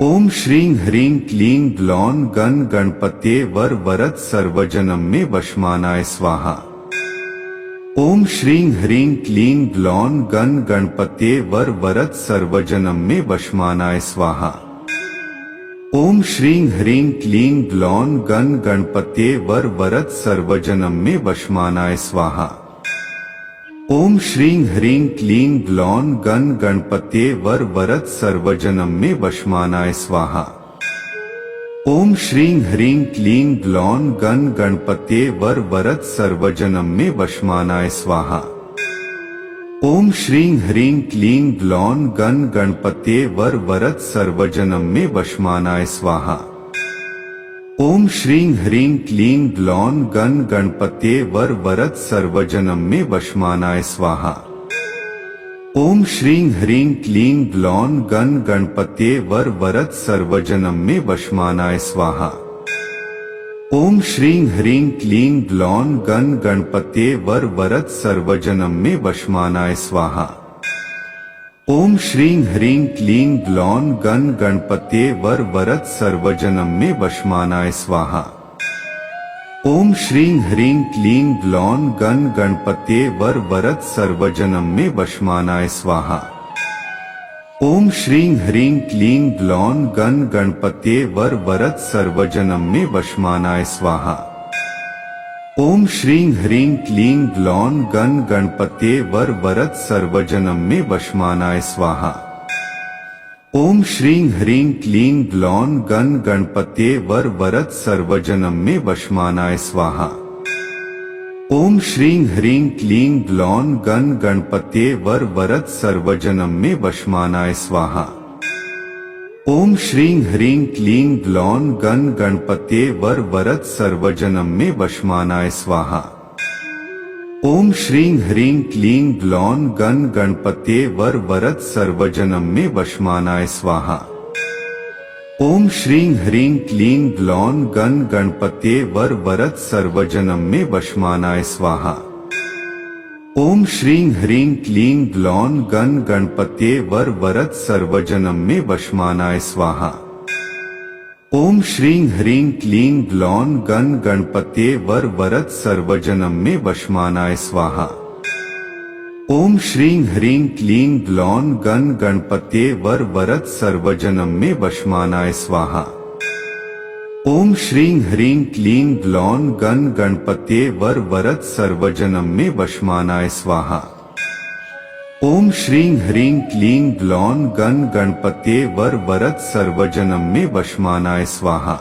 ओम श्रीं ह्रीं क्लीं ग्लौं गण गणपते वर वरद सर्वजनम में वशमानाय स्वाहा। ओम श्रीं ह्रीं क्लीं ग्लौं गण गणपते वर वरद सर्वजनम में वशमानाय स्वाहा। ओम श्रीं ह्रीं क्लीं ग्लौं गण गणपत्ये वर वरद सर्वजनम में वशमानाय स्वाहा। ओम श्रीं ह्रीं क्लीं ग्लौं गण गणपत्ये वर वरद सर्वजनम में वशमानाय स्वाहा। ओम श्रीं ह्रीं क्लीं ग्लौं गण गणपत्ये वर वरद सर्वजनम में वशमानाय स्वाहा। ओम श्रीं ह्रीं क्लीं ग्लौं गण गणपत्ये वर वरद सर्वजनम में वशमानाय स्वाहा। ओम श्रीं ह्रीं क्लीं ग्लौं गण गणपत्ये वर वरद सर्वजनम में वशमानाय स्वाहा। ओम श्रीं ह्रीं क्लीं ग्लौं गण गणपत्ये वर वरद सर्वजनम में वशमानाय स्वाहा। ओम श्रीं ह्रीं क्लीं ग्लौं गण गणपत्ये वर वरद सर्वजनम में वशमानाय स्वाहा। ओम श्रीं ह्रीं क्लीं ग्लौं गण गणपत्ये वर वरद सर्वजनम में वशमानाय स्वाहा। ओम श्रीं ह्रीं क्लीं ग्लौं गण गणपत्ये वर वरद सर्वजनम में वशमानाय स्वाहा। ओम श्रीं ह्रीं क्लीं ग्लौं गण गणपत्ये वर वरद सर्वजनम में वशमानाय स्वाहा। ओम श्रीं ह्रीं क्लीं ग्लौं गण गणपत्ये वर वरद सर्वजनम में वशमानाय स्वाहा। ओम श्रीं ह्रीं क्लीं ग्लौं गण गणपत्ये वर वरद सर्वजनम में वशमानाय स्वाहा। ओम श्रीं ह्रीं क्लीं ग्लौं गण गणपत्ये वर वरद सर्वजनम में वशमानाय स्वाहा। ओम श्रीं ह्रीं क्लीं ग्लौं गण गणपत्ये वर वरद सर्वजनम में वशमानाय स्वाहा। ओम श्रीं ह्रीं क्लीं ग्लौं गण गणपत्ये वर वरद सर्वजनम में वशमानाय स्वाहा। ओम श्रीं ह्रीं क्लीं ग्लौं गण गणपत्ये वर वरद सर्वजनम में वशमानाय स्वाहा। ओम श्रीं ह्रीं क्लीं ग्लौं गण गणपत्ये वर वरद सर्वजनम में वशमानाय स्वाहा। ओम श्रीं ह्रीं क्लीं ग्लौं गण गणपत्ये वर वरद सर्वजनम में वशमानाय स्वाहा। ओम श्रीं ह्रीं क्लीं ग्लौं गण गणपत्ये वर वरद सर्वजनम में वशमानाय स्वाहा। ओम श्रीं ह्रीं क्लीं ग्लौं गण गणपत्ये वर वरद सर्वजनम में वशमानाय स्वाहा। ओम श्रीं ह्रीं क्लीं ग्लौं गण गणपत्ये वर वरद सर्वजनम में वशमानाय स्वाहा।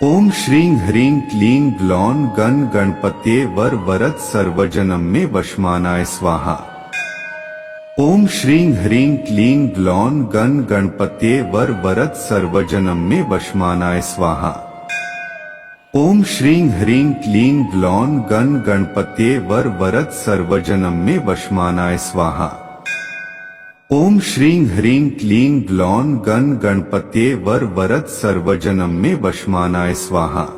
ओम श्रीं ह्रीं क्लीं ग्लौं गण गणपत्ये वर वरद सर्वजनम में वशमानाय स्वाहा। ओम श्रीं ह्रीं क्लीं ग्लौं गण गणपत्ये वर वरद सर्वजनम में वशमानाय स्वाहा। ओम श्रीं ह्रीं क्लीं ग्लौं गण गणपत्ये वर वरद सर्वजनम में वशमानाय स्वाहा। ओम श्रीं ह्रीं क्लीं ग्लौं गण गणपत्ये वर वरद सर्वजनम में वशमानाय स्वाहा।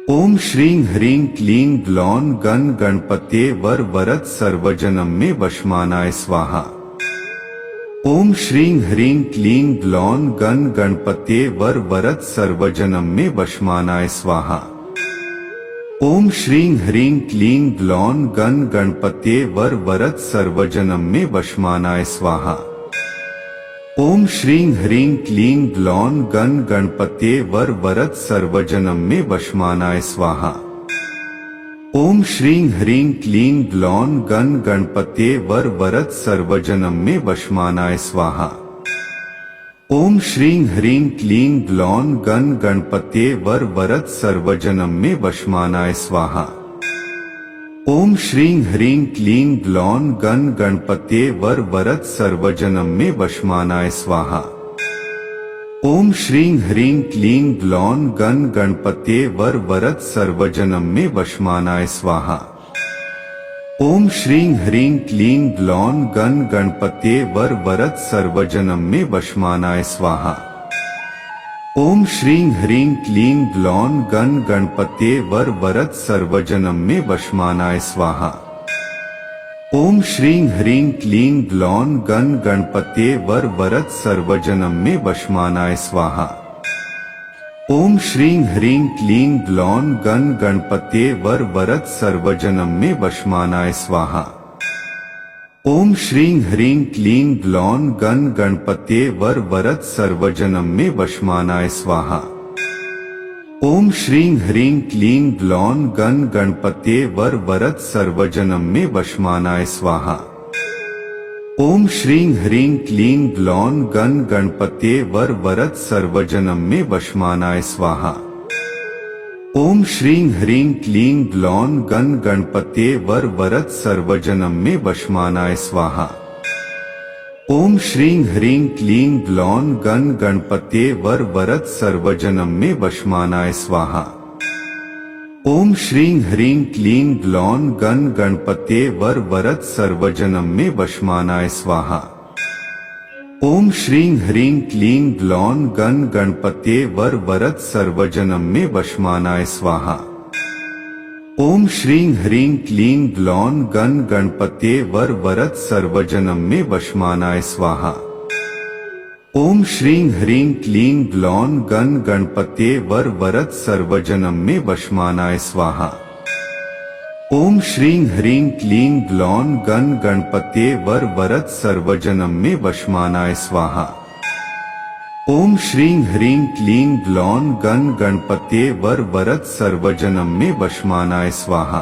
ओम श्रीं ह्रीं क्लीं ग्लौं गण गणपत्ये वर वरद सर्वजनम में वशमानाय स्वाहा। ओम श्रीं ह्रीं क्लीं ग्लौं गण गणपत्ये वर वरद सर्वजनम में वशमानाय स्वाहा। ओम श्रीं ह्रीं क्लीं ग्लौं गण गणपत्ये वर वरद सर्वजनम में वशमानाय स्वाहा। ओम श्रीं ह्रीं क्लीं ग्लौं गण गणपत्ये वर वरद सर्वजनम में वशमानाय स्वाहा। ओम श्रीं ह्रीं क्लीं ग्लौं गण गणपत्ये वर वरद सर्वजनम में वशमानाय स्वाहा। ओम श्रीं ह्रीं क्लीं ग्लौं गण गणपत्ये वर वरद सर्वजनम में वशमानाय स्वाहा। ओम श्रीं ह्रीं क्लीं ग्लौं गण गणपत्ये वर वरद सर्वजनम में वशमानाय स्वाहा। ओम श्रीं ह्रीं क्लीं ग्लौं गण गणपत्ये वर वरद सर्वजनम में वशमानाय स्वाहा। ओम श्रीं ह्रीं क्लीं ग्लौं गण गणपत्ये वर वरद सर्वजनम में वशमानाय स्वाहा। ओम श्रीं ह्रीं क्लीं ग्लौं गण गणपत्ये वर वरद सर्वजनम में वशमानाय स्वाहा। ओम श्रीं ह्रीं क्लीं ग्लौं गण गणपत्ये वर वरद सर्वजनम में वशमानाय स्वाहा। ओम श्रीं ह्रीं क्लीं ग्लौं गण गणपत्ये वर वरद सर्वजनम में वशमानाय स्वाहा। ओम श्रीं ह्रीं क्लीं ग्लौं गण गणपते वर वरद सर्वजनम में वशमानाय स्वाहा। ओम श्रीं ह्रीं क्लीं ग्लौं गण गणपते वर वरद सर्वजनम में वशमानाय स्वाहा। ओम श्रीं ह्रीं क्लीं ग्लौं गण गणपते वर वरद सर्वजनम में वशमानाय स्वाहा। ओम श्रीं ह्रीं क्लीं ग्लौं गण गणपते वर वरद सर्वजनम में वशमानाय स्वाहा। ओम श्रीं ह्रीं क्लीं ग्लौं गण गणपते वर वरद सर्वजनम में वशमानाय स्वाहा। ओम श्रीं ह्रीं क्लीं ग्लौं गण गणपते वर वरद सर्वजनम में वशमानाय स्वाहा। ओम श्रीं ह्रीं क्लीं ग्लौं गण गणपते वर वरद सर्वजनम में वशमानाय स्वाहा। ओम श्रीं ह्रीं क्लीं ग्लौं गण गणपते वर वरद सर्वजनम में वशमानाय स्वाहा। ओम श्रीं ह्रीं क्लीं ग्लौं गण गणपते वर वरद सर्वजनम में वशमानाय स्वाहा। ओम श्रीं ह्रीं क्लीं ग्लौं गण गणपते वर वरद सर्वजनम में वशमानाय स्वाहा। ओम श्रीं ह्रीं क्लीं ग्लौं गण गणपते वर वरद सर्वजनम में वशमानाय स्वाहा।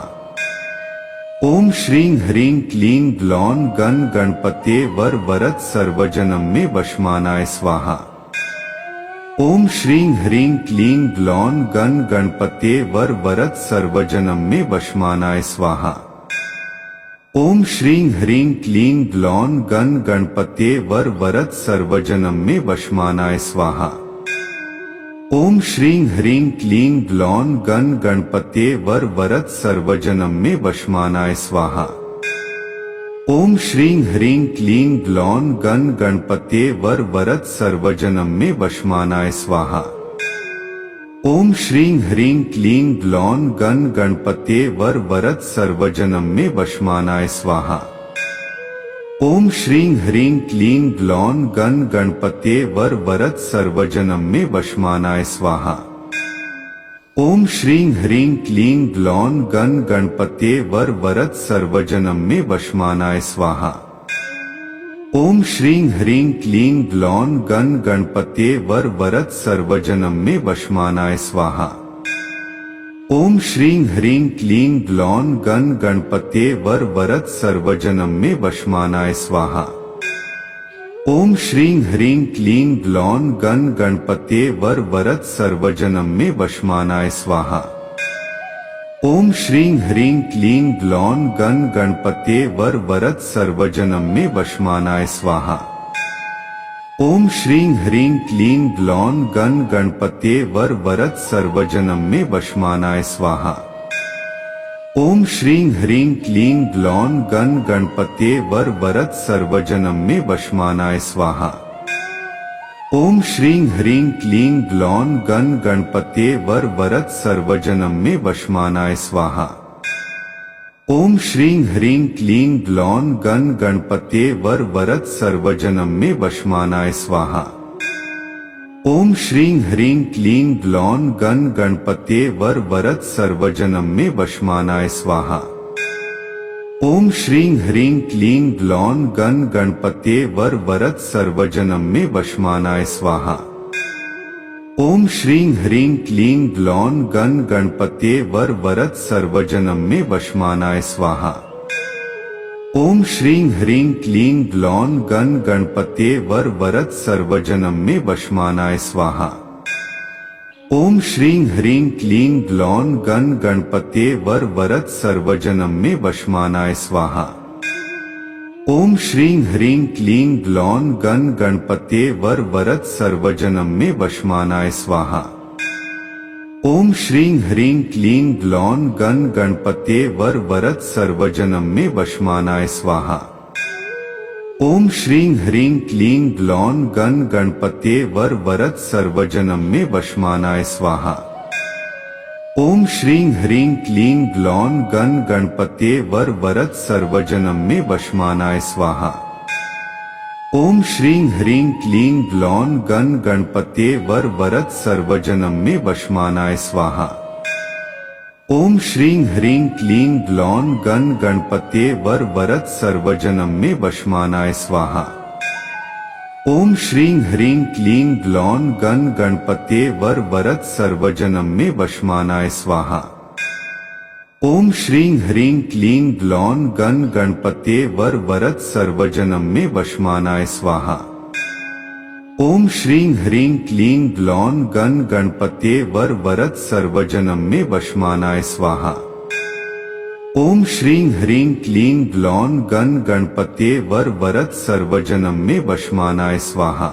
ओम श्रीं ह्रीं क्लीं ग्लौं गण गणपते वर वरद सर्वजनम में वशमानाय स्वाहा। ओम श्रीं ह्रीं क्लीं ग्लौं गण गणपते वर वरद सर्वजनम में वशमानाय स्वाहा। ओम श्रीं ह्रीं क्लीं ग्लौं गण गणपते वर वरद सर्वजनम में वशमानाय स्वाहा। ओम श्रीं ह्रीं क्लीं ग्लौं गण गणपते वर वरद सर्वजनम में वशमानाय स्वाहा। ओम श्रीं ह्रीं क्लीं ग्लौं गण गणपते वर वरद सर्वजनम में वशमानाय स्वाहा। ओम श्रीं ह्रीं क्लीं ग्लौं गण गणपते वर वरद सर्वजनम में वशमानाय स्वाहा। ओम श्रीं ह्रीं क्लीं ग्लौं गण गणपते वर वरद सर्वजनम में वशमानाय स्वाहा। ओम श्रीं ह्रीं क्लीं ग्लौं गण गणपते वर वरद सर्वजनम में वशमानाय स्वाहा। ओम श्रीं ह्रीं क्लीं ग्लौं गण गणपते वर वरद सर्वजनम में वशमानाय स्वाहा। ओम श्रीं ह्रीं क्लीं ग्लौं गण गणपते वर वरद सर्वजनम में वशमानाय स्वाहा। ओम श्रीं ह्रीं क्लीं ग्लौं गण गणपते वर वरद सर्वजनम में वशमानाय स्वाहा। ओम श्रीं ह्रीं क्लीं ग्लौं गण गणपते वर वरद सर्वजनम में वशमानाय स्वाहा। ओम श्रीं ह्रीं क्लीं ग्लौं गण गणपते वर वरद सर्वजनम में वशमानाय स्वाहा। ओम श्रीं ह्रीं क्लीं ग्लौं गण गणपते वर वरद सर्वजनम में वशमानाय स्वाहा। ओम श्रीं ह्रीं क्लीं ग्लौं गण गणपते वर वरद सर्वजनम में वशमानाय स्वाहा। ओम श्रीं ह्रीं क्लीं ग्लौं गण गणपते वर वरद सर्वजनम में वशमानाय स्वाहा। ओम श्रीं ह्रीं क्लीं ग्लौं गण गणपते वर वरद सर्वजनम में वशमानाय स्वाहा। ओम श्रीं ह्रीं क्लीं ग्लौं गण गणपते वर वरद सर्वजनम में वशमानाय स्वाहा। ओम श्रीं ह्रीं क्लीं ग्लौं गण गणपते वर वरद सर्वजनम में वशमानाय स्वाहा। ओम श्रीं ह्रीं क्लीं ग्लौं गण गणपते वर वरद सर्वजनम में वशमानाय स्वाहा। ओम श्रीं ह्रीं क्लीं ग्लौं गण गणपते वर वरद सर्वजनम में वशमानाय स्वाहा। ओम श्रीं ह्रीं क्लीं ग्लौं गण गणपते वर वरद सर्वजनम में वशमानाय स्वाहा। ओम श्रीं ह्रीं क्लीं ग्लौं गण गणपते वर वरद सर्वजनम में वशमानाय स्वाहा। ओम श्रीं ह्रीं क्लीं ग्लौं गण गणपते वर वरद सर्वजनम में वशमानाय स्वाहा। ओम श्रीं ह्रीं क्लीं ग्लौं गण गणपते वर वरद सर्वजनम में वशमानाय स्वाहा। ओम श्रीं ह्रीं क्लीं ग्लौं गण गणपते वर वरद सर्वजनम में वशमानाय स्वाहा। ओम श्रीं ह्रीं क्लीं ग्लौं गण गणपते वर वरद सर्वजनम में वशमानाय स्वाहा। ओम श्रीं ह्रीं क्लीं ग्लौं गण गणपते वर वरद सर्वजनम में वशमानाय स्वाहा। ओम श्रीं ह्रीं क्लीं ग्लौं गण गणपते वर वरद सर्वजनम में वशमानाय स्वाहा। ओम श्रीं ह्रीं क्लीं ग्लौं गण गणपते वर वरद सर्वजनम में वशमानाय स्वाहा। ओम श्रीं ह्रीं क्लीं ग्लौं गण गणपते वर वरद सर्वजनम में वशमानाय स्वाहा।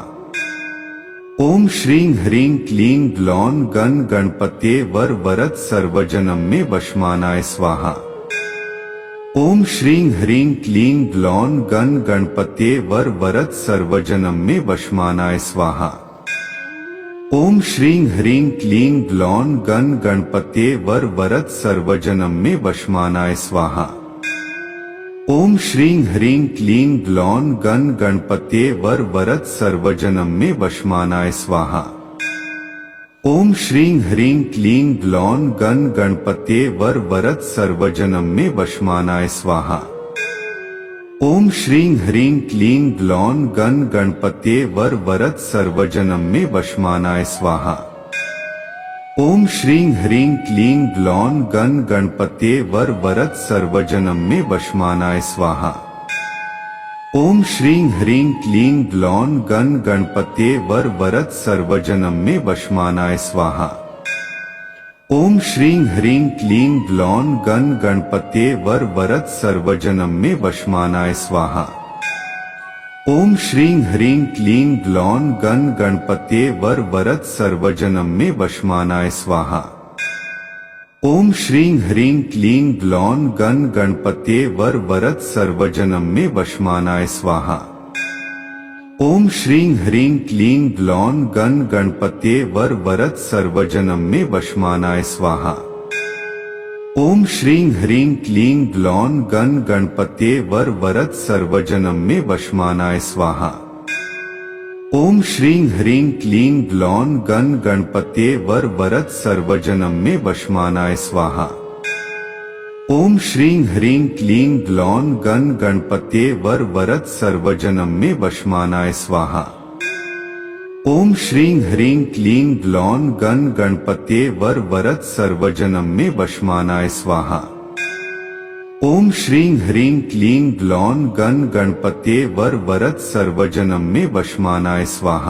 ओम श्रीं ह्रीं क्लीं ग्लौं गण गणपते वर वरद सर्वजनम में वशमानाय स्वाहा। ओम श्रीं ह्रीं क्लीं ग्लौं गण गणपते वर वरद सर्वजनम में वशमानाय स्वाहा। ओम श्रीं ह्रीं क्लीं ग्लौं गण गणपते वर वरद सर्वजनम में वशमानाय स्वाहा। ओम श्रीं ह्रीं क्लीं ग्लौं गण गणपते वर वरद सर्वजनम में वशमानाय स्वाहा। ओम श्रीं ह्रीं क्लीं ग्लौं गण गणपते वर वरद सर्वजनम में वशमानाय स्वाहा। ओम श्रीं ह्रीं क्लीं ग्लौं गण गणपते वर वरद सर्वजनम में वशमानाय स्वाहा। ओम श्रीं ह्रीं क्लीं ग्लौं गण गणपते वर वरद सर्वजनम में वशमानाय स्वाहा। ओम श्रीं ह्रीं क्लीं ग्लौं गण गणपते वर वरद सर्वजनम में वशमानाय स्वाहा। ओम श्रीं ह्रीं क्लीं ग्लौं गण गणपते वर वरद सर्वजनम में वशमानाय स्वाहा। ओम श्रीं ह्रीं क्लीं ग्लौं गण गणपते वर वरद सर्वजनम में वशमानाय स्वाहा। ओम श्रीं ह्रीं क्लीं ग्लौं गण गणपते वर वरद सर्वजनम में वशमानाय स्वाहा। ओम श्रीं ह्रीं क्लीं ग्लौं गण गणपते वर वरद सर्वजनम में वशमानाय स्वाहा। ओम श्रीं ह्रीं क्लीं ग्लौं गण गणपते वर वरद सर्वजनम में वशमानाय स्वाहा। ओम श्रीं ह्रीं क्लीं ग्लौं गण गणपते वर वरद सर्वजनम में वशमानाय स्वाहा। ओम श्रीं ह्रीं क्लीं ग्लौं गण गणपते वर वरद सर्वजनम में वशमानाय स्वाहा। ओम श्रीं ह्रीं क्लीं ग्लौं गण गणपते वर वरद सर्वजनम में वशमानाय स्वाहा। ओम श्रीं ह्रीं क्लीं ग्लौं गण गणपते वर वरद सर्वजनम में वशमानाय स्वाहा।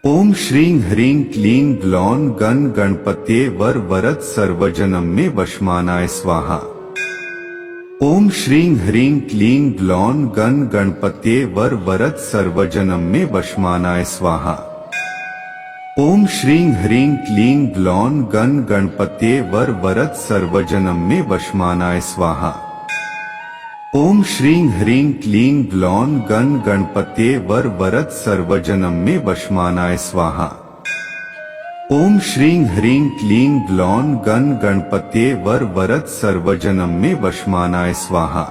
ओम श्रीं ह्रीं क्लीं ग्लौं गण गणपते वर वरद सर्वजनम में वशमानाय स्वाहा। ओम श्रीं ह्रीं क्लीं ग्लौं गण गणपते वर वरद सर्वजनम में वशमानाय स्वाहा। ओम श्रीं ह्रीं क्लीं ग्लौं गण गणपते वर वरद सर्वजनम में वशमानाय स्वाहा। ओम श्रीं ह्रीं क्लीं ग्लौं गण गणपते वर वरद सर्वजनम में वशमानाय स्वाहा। ओम श्रीं ह्रीं क्लीं ग्लौं गण गणपते वर वरद सर्वजनम में वशमानाय स्वाहा।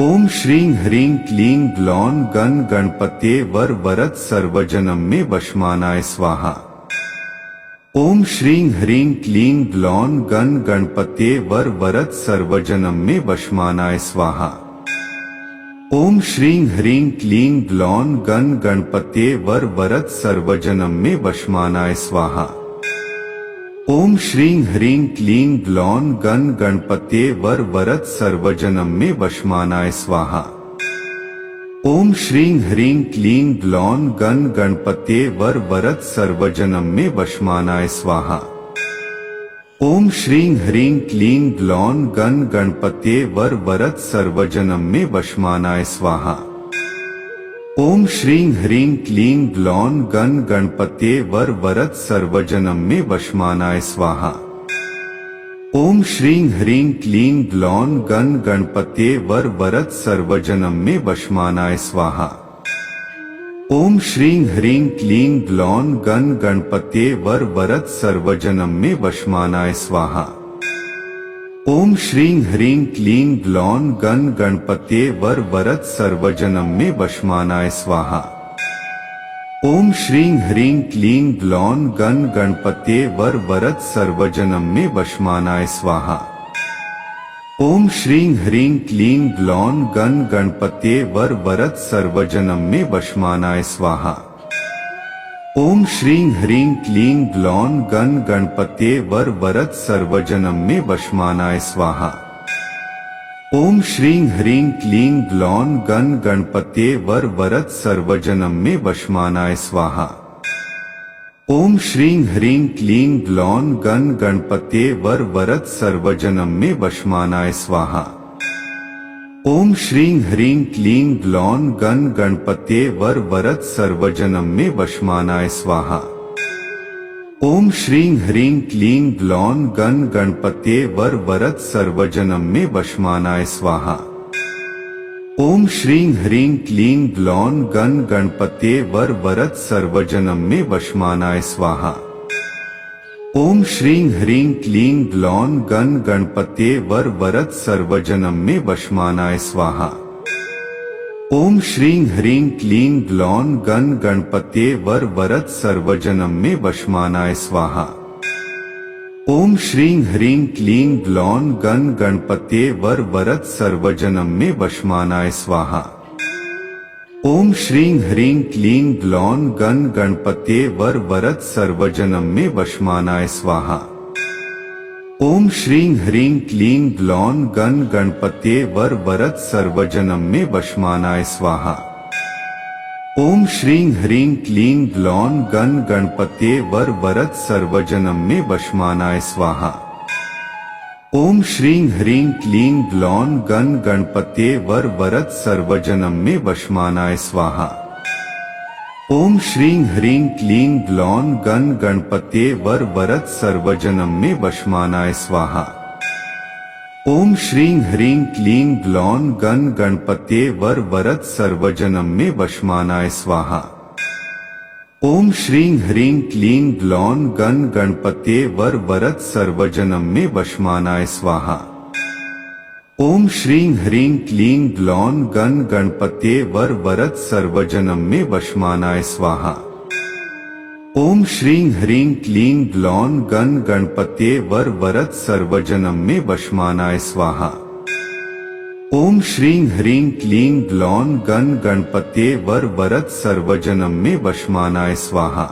ओम श्रीं ह्रीं क्लीं ग्लौं गण गणपते वर वरद सर्वजनम में वशमानाय स्वाहा। ओम श्रीं ह्रीं क्लीं ग्लौं गण गणपते वर वरद सर्वजनम में वशमानाय स्वाहा। ओम श्रीं ह्रीं क्लीं ग्लौं गण गणपते वर वरद सर्वजनम में वशमानाय स्वाहा। ओम श्रीं ह्रीं क्लीं ग्लौं गण गणपते वर वरद सर्वजनम में वशमानाय स्वाहा। ओम श्रीं ह्रीं क्लीं ग्लौं गण गणपते वर वरद सर्वजनम में वशमानाय स्वाहा। ओम श्रीं ह्रीं क्लीं ग्लौं गण गणपते वर वरद सर्वजनम में वशमानाय स्वाहा। ओम श्रीं ह्रीं क्लीं ग्लौं गण गणपते वर वरद सर्वजनम में वशमानाय स्वाहा। ओम श्रीं ह्रीं क्लीं ग्लौं गण गणपते वर वरद सर्वजनम में वशमानाय स्वाहा। ओम श्रीं ह्रीं क्लीं ग्लौं गण गणपते वर वरद सर्वजनम में वशमानाय स्वाहा। ओम श्रीं ह्रीं क्लीं ग्लौं गण गणपते वर वरद सर्वजनम में वशमानाय स्वाहा। ओम श्रीं ह्रीं क्लीं ग्लौं गण गणपते वर वरद सर्वजनम में वशमानाय स्वाहा। ओम श्रीं ह्रीं क्लीं ग्लौं गण गणपते वर वरद सर्वजनम में वशमानाय स्वाहा। ओम श्रीं ह्रीं क्लीं ग्लौं गण गणपते वर वरद सर्वजनम में वशमानाय स्वाहा। ओम श्रीं ह्रीं क्लीं ग्लौं गण गणपते वर वरद सर्वजनम में वशमानाय स्वाहा। ओम श्रीं ह्रीं क्लीं ग्लौं गण गणपते वर वरद सर्वजनम में वशमानाय स्वाहा। ओम श्रीं ह्रीं क्लीं ग्लौं गण गणपते वर वरद सर्वजनम में वशमानाय स्वाहा। ओम श्रीं ह्रीं क्लीं ग्लौं गण गणपते वर वरद सर्वजनम में वशमानाय स्वाहा। ओम श्रीं ह्रीं क्लीं ग्लौं गण गणपते वर वरद सर्वजनम में वशमानाय स्वाहा। ओम श्रीं ह्रीं क्लीं ग्लौं गण गणपते वर वरद सर्वजनम में वशमानाय स्वाहा। ओम श्रीं ह्रीं क्लीं ग्लौं गण गणपते वर वरद सर्वजनम में वशमानाय स्वाहा। ओम श्रीं ह्रीं क्लीं ग्लौं गण गणपते वर वरद सर्वजनम में वशमानाय स्वाहा। ओम श्रीं ह्रीं क्लीं ग्लौं गण गणपते वर वरद सर्वजनम में वशमानाय स्वाहा। ओम श्रीं ह्रीं क्लीं ग्लौं गण गणपते वर वरद सर्वजनम में वशमानाय स्वाहा। ओम श्रीं ह्रीं क्लीं ग्लौं गण गणपते वर वरद सर्वजनम में वशमानाय स्वाहा। ओम श्रीं ह्रीं क्लीं ग्लौं गण गणपते वर वरद सर्वजनम में वशमानाय स्वाहा। ओम श्रीं ह्रीं क्लीं ग्लौं गण गणपते वर वरद सर्वजनम में वशमानाय स्वाहा। ओम श्रीं ह्रीं क्लीं ग्लौं गण गणपते वर वरद सर्वजनम में वशमानाय स्वाहा। ओम श्रीं ह्रीं क्लीं ग्लौं गण गणपते वर वरद सर्वजनम में वशमानाय स्वाहा। ओम श्रीं ह्रीं क्लीं ग्लौं गण गणपते वर वरद सर्वजनम में वशमानाय स्वाहा। ओम श्रीं ह्रीं क्लीं ग्लौं गण गणपते वर वरद सर्वजनम में वशमानाय स्वाहा। ओम श्रीं ह्रीं क्लीं ग्लौं गण गणपते वर वरद सर्वजनम में वशमानाय स्वाहा।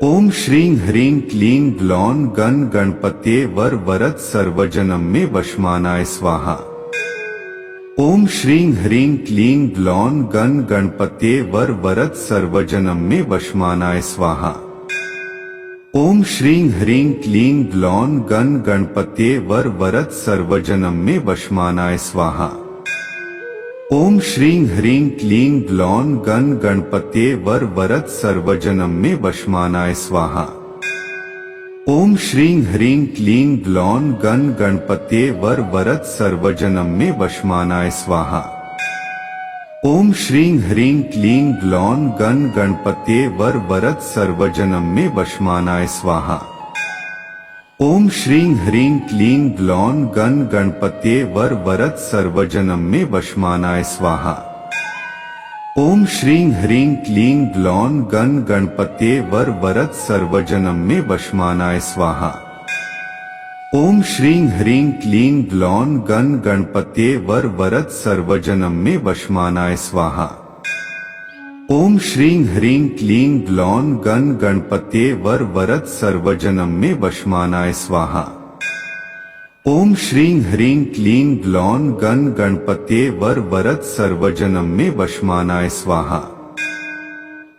ओम श्रीं ह्रीं क्लीं ग्लौं गण गणपते वर वरद सर्वजनम में वशमानाय स्वाहा। ओम श्रीं ह्रीं क्लीं ग्लौं गण गणपते वर वरद सर्वजनम में वशमानाय स्वाहा। ओम श्रीं ह्रीं क्लीं ग्लौं गण गणपते वर वरद सर्वजनम में वशमानाय स्वाहा। ओम श्रीं ह्रीं क्लीं ग्लौं गण गणपते वर वरद सर्वजनम में वशमानाय स्वाहा। ओम श्रीं ह्रीं क्लीं ग्लौं गण गणपते वर वरद सर्वजनम में वशमानाय स्वाहा। ओम श्रीं ह्रीं क्लीं ग्लौं गण गणपते वर वरद सर्वजनम में वशमानाय स्वाहा। ओम श्रीं ह्रीं क्लीं ग्लौं गण गणपते वर वरद सर्वजनम में वशमानाय स्वाहा। ओम श्रीं ह्रीं क्लीं ग्लौं गण गणपते वर वरद सर्वजनम में वशमानाय स्वाहा। ओम श्रीं ह्रीं क्लीं ग्लौं गण गणपते वर वरद सर्वजनम में वशमानाय स्वाहा। ओम श्रीं ह्रीं क्लीं ग्लौं गण गणपते वर वरद सर्वजनम में वशमानाय स्वाहा। ओम श्रीं ह्रीं क्लीं ग्लौं गण गणपते वर वरद सर्वजनम में वशमानाय स्वाहा।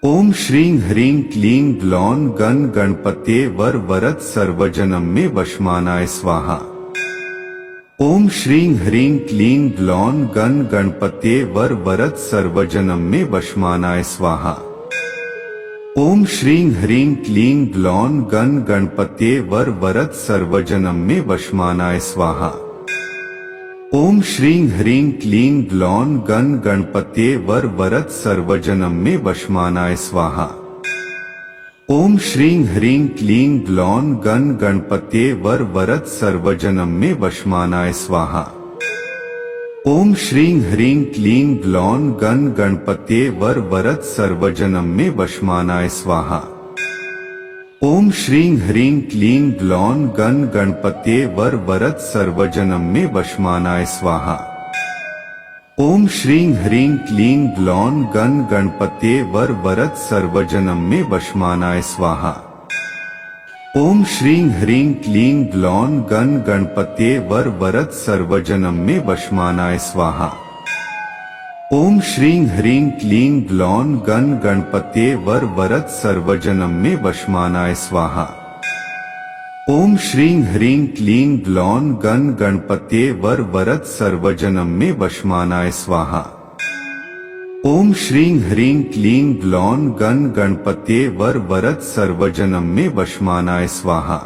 ओम श्रीं ह्रीं क्लीं ग्लौं गण गणपते वर वरद सर्वजनम में वशमानाय स्वाहा। ओम श्रीं ह्रीं क्लीं ग्लौं गण गणपते वर वरद सर्वजनम में वशमानाय स्वाहा। ओम श्रीं ह्रीं क्लीं ग्लौं गण गणपते वर वरद सर्वजनम में वशमानाय स्वाहा। ओम श्रीं ह्रीं क्लीं ग्लौं गण गणपते वर वरद सर्वजनम में वशमानाय स्वाहा। ओम श्रीं ह्रीं क्लीं ग्लौं गण गणपते वर वरद सर्वजनम में वशमानाय स्वाहा। ओम श्रीं ह्रीं क्लीं ग्लौं गण गणपते वर वरद सर्वजनम में वशमानाय स्वाहा। ओम श्रीं ह्रीं क्लीं ग्लौं गण गणपते वर वरद सर्वजनम में वशमानाय स्वाहा। ओम श्रीं ह्रीं क्लीं ग्लौं गण गणपते वर वरद सर्वजनम में वशमानाय स्वाहा। ओम श्रीं ह्रीं क्लीं ग्लौं गण गणपते वर वरद सर्वजनम में वशमानाय स्वाहा। ओम श्रीं ह्रीं क्लीं ग्लौं गण गणपते वर वरद सर्वजनम में वशमानाय स्वाहा। ओम श्रीं ह्रीं क्लीं ग्लौं गण गणपते वर वरद सर्वजनम में वशमानाय स्वाहा। ओम श्रीं ह्रीं क्लीं ग्लौं गण गणपते वर वरद सर्वजनम में वशमानाय स्वाहा।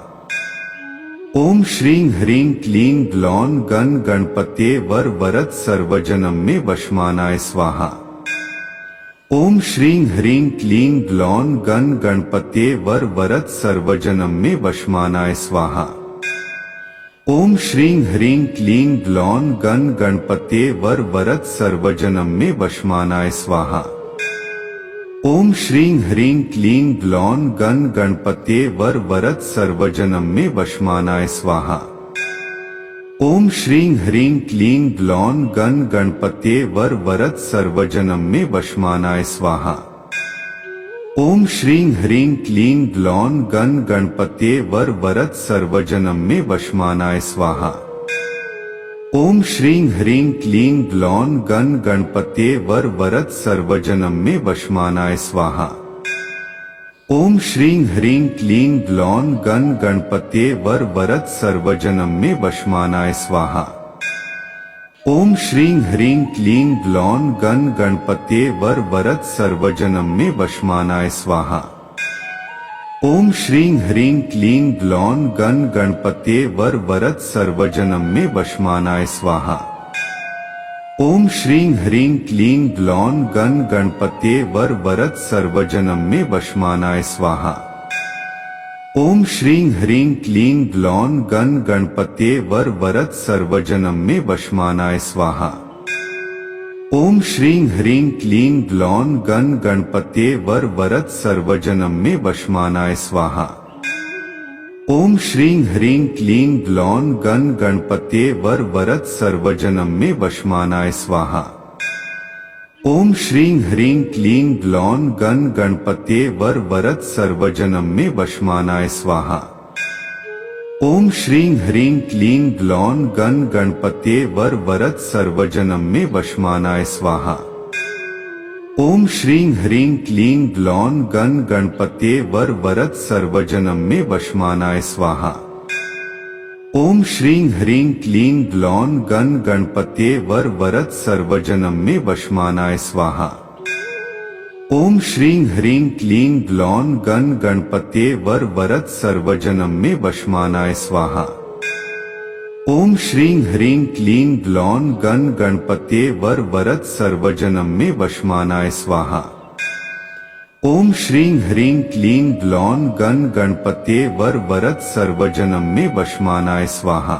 ओम श्रीं ह्रीं क्लीं ग्लौं गण गणपते वर वरद सर्वजनम में वशमानाय स्वाहा। ओम श्रीं ह्रीं क्लीं ग्लौं गण गणपते वर वरद सर्वजनम में वशमानाय स्वाहा। ओम श्रीं ह्रीं क्लीं ग्लौं गण गणपते वर वरद सर्वजनम में वशमानाय स्वाहा। ओम श्रीं ह्रीं क्लीं ग्लौं गण गणपते वर वरद सर्वजनम में वशमानाय स्वाहा। ओम श्रीं ह्रीं क्लीं ग्लौं गण गणपते वर वरद सर्वजनम में वशमानाय स्वाहा। ओम श्रीं ह्रीं क्लीं ग्लौं गण गणपते वर वरद सर्वजनम में वशमानाय स्वाहा। ओम श्रीं ह्रीं क्लीं ग्लौं गण गणपते वर वरद सर्वजनम में वशमानाय स्वाहा। ओम श्रीं ह्रीं क्लीं ग्लौं गण गणपते वर वरद सर्वजनम में वशमानाय स्वाहा। ओम श्रीं ह्रीं क्लीं ग्लौं गण गणपते वर वरद सर्वजनम में वशमानाय स्वाहा। ओम श्रीं ह्रीं क्लीं ग्लौं गण गणपते वर वरद सर्वजनम में वशमानाय स्वाहा। ओम श्रीं ह्रीं क्लीं ग्लौं गण गणपते वर वरद सर्वजनम में वशमानाय स्वाहा। ओम श्रीं ह्रीं क्लीं ग्लौं गण गणपते वर वरद सर्वजनम में वशमानाय स्वाहा। ओम श्रीं ह्रीं क्लीं ग्लौं गण गणपते वर वरद सर्वजनम में वशमानाय स्वाहा। ओम श्रीं ह्रीं क्लीं ग्लौं गण गणपते वर वरद सर्वजनम में वशमानाय स्वाहा। ओम श्रीं ह्रीं क्लीं ग्लौं गण गणपते वर वरद सर्वजनम में वशमानाय स्वाहा। ओम श्रीं ह्रीं क्लीं ग्लौं गण गणपते वर वरद सर्वजनम में वशमानाय स्वाहा। ओम श्रीं ह्रीं क्लीं ग्लौं गण गणपते वर वरद सर्वजनम में वशमानाय स्वाहा। ओम श्रीं ह्रीं क्लीं ग्लौं गण गणपते वर वरद सर्वजनम में वशमानाय स्वाहा। ओम श्रीं ह्रीं क्लीं ग्लौं गण गणपते वर वरद सर्वजनम में वशमानाय स्वाहा। ओम श्रीं ह्रीं क्लीं ग्लौं गण गणपते वर वरद सर्वजनम में वशमानाय स्वाहा। ओम श्रीं ह्रीं क्लीं ग्लौं गण गणपते वर वरद सर्वजनम में वशमानाय स्वाहा।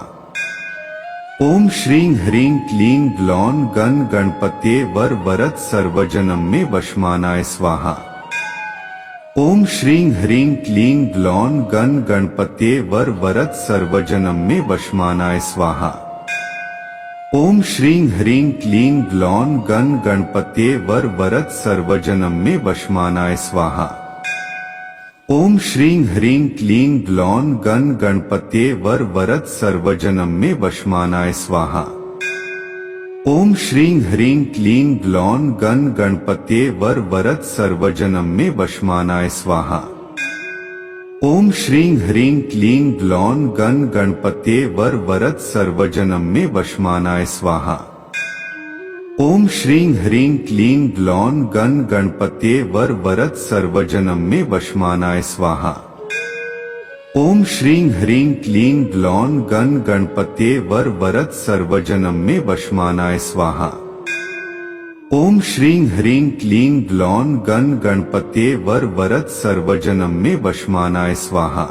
ओम श्रीं ह्रीं क्लीं ग्लौं गण गणपते वर वरद सर्वजनम में वशमानाय स्वाहा। ओम श्रीं ह्रीं क्लीं ग्लौं गण गणपते वर वरद सर्वजनम में वशमानाय स्वाहा। ओम श्रीं ह्रीं क्लीं ग्लौं गण गणपते वर वरद सर्वजनम में वशमानाय स्वाहा। ओम श्रीं ह्रीं क्लीं ग्लौं गण गणपते वर वरद सर्वजनम में वशमानाय स्वाहा। ओम श्रीं ह्रीं क्लीं ग्लौं गण गणपते वर वरद सर्वजनम में वशमानाय स्वाहा। ओम श्रीं ह्रीं क्लीं ग्लौं गण गणपते वर वरद सर्वजनम में वशमानाय स्वाहा। ओम श्रीं ह्रीं क्लीं ग्लौं गण गणपते वर वरद सर्वजनम में वशमानाय स्वाहा। ओम श्रीं ह्रीं क्लीं ग्लौं गण गणपते वर वरद सर्वजनम में वशमानाय स्वाहा। ओम श्रीं ह्रीं क्लीं ग्लौं गण गणपते वर वरद सर्वजनम में वशमानाय स्वाहा।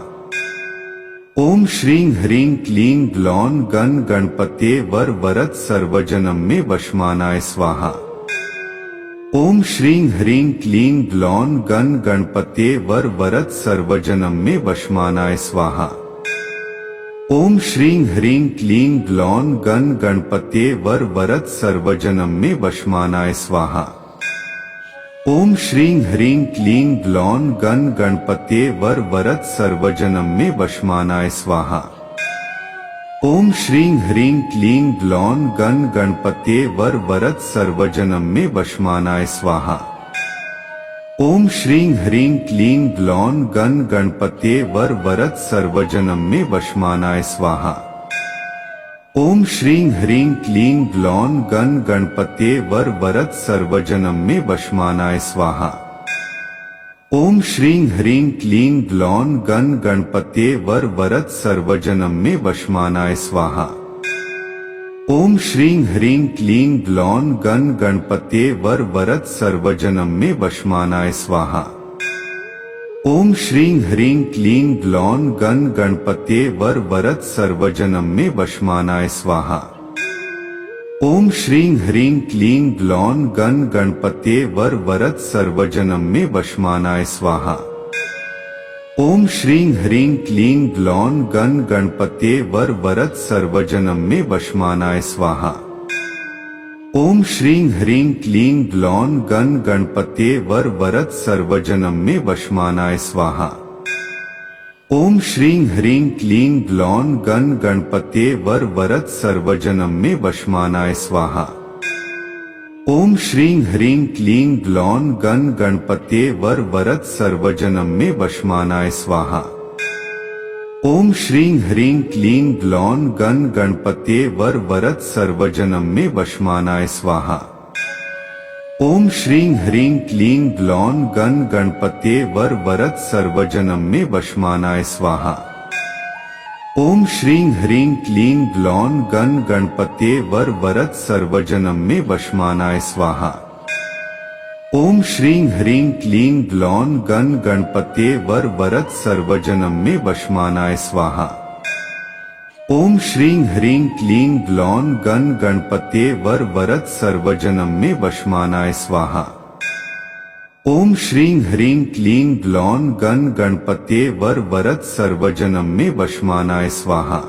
ओम श्रीं ह्रीं क्लीं ग्लौं गण गणपते वर वरद सर्वजनम में वशमानाय स्वाहा। ओम श्रीं ह्रीं क्लीं ग्लौं गण गणपते वर वरद सर्वजनम में वशमानाय स्वाहा। ओम श्रीं ह्रीं क्लीं ग्लौं गण गणपते वर वरद सर्वजनम में वशमानाय स्वाहा। ओम श्रीं ह्रीं क्लीं ग्लौं गण गणपते वर वरद सर्वजनम में वशमानाय स्वाहा। ओम श्रीं ह्रीं क्लीं ग्लौं गण गणपते वर वरद सर्वजनम में वशमानाय स्वाहा। ओम श्रीं ह्रीं क्लीं ग्लौं गण गणपते वर वरद सर्वजनम में वशमानाय स्वाहा। ओम श्रीं ह्रीं क्लीं ग्लौं गण गणपते वर वरद सर्वजनम में वशमानाय स्वाहा। ओम श्रीं ह्रीं क्लीं ग्लौं गण गणपते वर वरद सर्वजनम में वशमानाय स्वाहा। ओम श्रीं ह्रीं क्लीं ग्लौं गण गणपते वर वरद सर्वजनम में वशमानाय स्वाहा। ओम श्रीं ह्रीं क्लीं ग्लौं गण गणपते वर वरद सर्वजनम में वशमानाय स्वाहा। ओम श्रीं ह्रीं क्लीं ग्लौं गण गणपते वर वरद सर्वजनम में वशमानाय स्वाहा। ओम श्रीं ह्रीं क्लीं ग्लौं गण गणपते वर वरद सर्वजनम में वशमानाय स्वाहा। ओम श्रीं ह्रीं क्लीं ग्लौं गण गणपते वर वरद सर्वजनम में वशमानाय स्वाहा। ओम श्रीं ह्रीं क्लीं ग्लौं गण गणपते वर वरद सर्वजनम में वशमानाय स्वाहा। ओम श्रीं ह्रीं क्लीं ग्लौं गण गणपते वर वरद सर्वजनम में वशमानाय स्वाहा। ओम श्रीं ह्रीं क्लीं ग्लौं गण गणपते वर वरद सर्वजनम में वशमानाय स्वाहा। ओम श्रीं ह्रीं क्लीं ग्लौं गण गणपते वर वरद सर्वजनम में वशमानाय स्वाहा। ओम श्रीं ह्रीं क्लीं ग्लौं गण गणपते वर वरद सर्वजनम में वशमानाय स्वाहा। ओम श्रीं ह्रीं क्लीं ग्लौं गण गणपते वर वरद सर्वजनम में वशमानाय स्वाहा। ओम श्रीं ह्रीं क्लीं ग्लौं गण गणपते वर वरद सर्वजनम में वशमानाय स्वाहा। ओम श्रीं ह्रीं क्लीं ग्लौं गण गणपते वर वरद सर्वजनम में वशमानाय स्वाहा।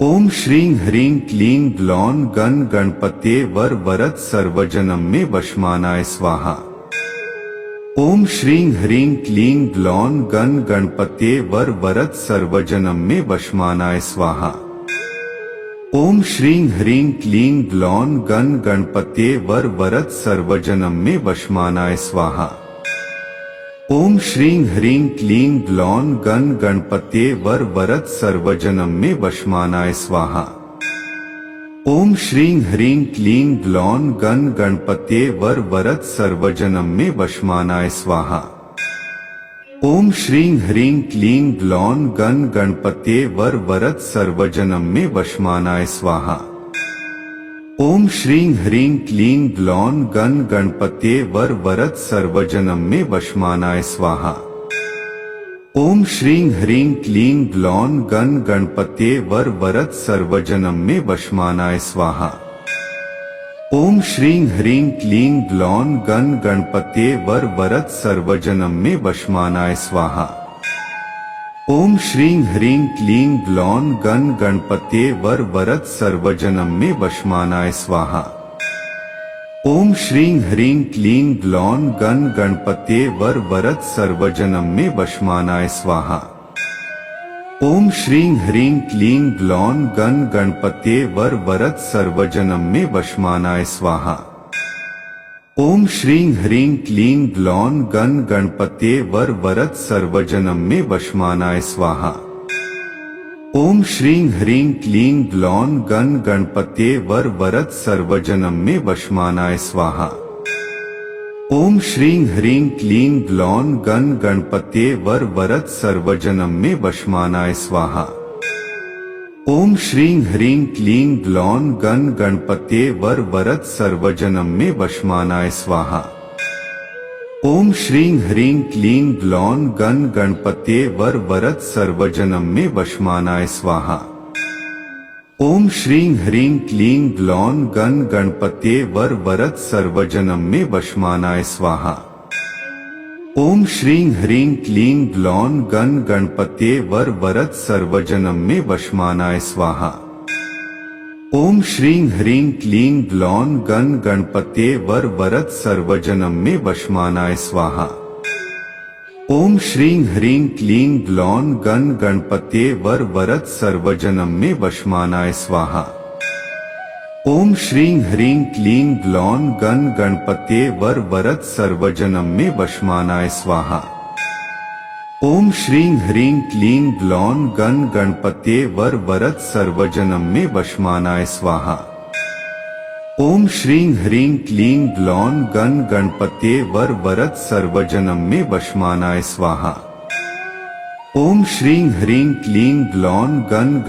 ओम श्रीं ह्रीं क्लीं ग्लौं गण गणपते वर वरद सर्वजनम में वशमानाय स्वाहा। ओम श्रीं ह्रीं क्लीं ग्लौं गण गणपते वर वरद सर्वजनम में वशमानाय स्वाहा। ओम श्रीं ह्रीं क्लीं ग्लौं गण गणपते वर वरद सर्वजनम में वशमानाय स्वाहा। ओम श्रीं ह्रीं क्लीं ग्लौं गण गणपते वर वरद सर्वजनम में वशमानाय स्वाहा। ओम श्रीं ह्रीं क्लीं ग्लौं गण गणपते वर वरद सर्वजनम में वशमानाय स्वाहा। ओम श्रीं ह्रीं क्लीं ग्लौं गण गणपते वर वरद सर्वजनम में वशमानाय स्वाहा। ओम श्रीं ह्रीं क्लीं ग्लौं गण गणपते वर वरद सर्वजनम में वशमानाय स्वाहा। ओम श्रीं ह्रीं क्लीं ग्लौं गण गणपते वर वरद सर्वजनम में वशमानाय स्वाहा। ओम श्रीं ह्रीं क्लीं ग्लौं गण गणपते वर वरद सर्वजनम में वशमानाय स्वाहा। ओम श्रीं ह्रीं क्लीं ग्लौं गण गणपते वर वरद सर्वजनम में वशमानाय स्वाहा। ओम श्रीं ह्रीं क्लीं ग्लौं गण गणपते वर वरद सर्वजनम में वशमानाय स्वाहा। ओम श्रीं ह्रीं क्लीं ग्लौं गण गणपते वर वरद सर्वजनम में वशमानाय स्वाहा। ओम श्रीं ह्रीं क्लीं ग्लौं गण गणपते वर वरद सर्वजनम में वशमानाय स्वाहा। ओम श्रीं ह्रीं क्लीं ग्लौं गण गणपते वर वरद सर्वजनम में वशमानाय स्वाहा। ओम श्रीं ह्रीं क्लीं ग्लौं गण गणपते वर वरद सर्वजनम में वशमानाय स्वाहा। ओम श्रीं ह्रीं क्लीं ग्लौं गण गणपते वर वरद सर्वजनम में वशमानाय स्वाहा। ओम श्रीं ह्रीं क्लीं ग्लौं गण गणपते वर वरद सर्वजनम में वशमानाय स्वाहा। ओम श्रीं ह्रीं क्लीं ग्लौं गण गणपते वर वरद सर्वजनम में वशमानाय स्वाहा। ओम श्रीं ह्रीं क्लीं ग्लौं गण गणपते वर वरद सर्वजनम में वशमानाय स्वाहा। ओम श्रीं ह्रीं क्लीं ग्लौं गण गणपते वर वरद सर्वजनम में वशमानाय स्वाहा। ओम श्रीं ह्रीं क्लीं ग्लौं गण गणपते वर वरद सर्वजनम में वशमानाय स्वाहा। ओम श्रीं ह्रीं क्लीं ग्लौं गण गणपते वर वरद सर्वजनम में वशमानाय स्वाहा। ओम श्रीं ह्रीं क्लीं ग्लौं गण गणपते वर वरद सर्वजनम में वशमानाय स्वाहा। ओम श्रीं ह्रीं क्लीं ग्लौं गण गणपते वर वरद सर्वजनम में वशमानाय स्वाहा। ओम श्रीं ह्रीं क्लीं ग्लौं गण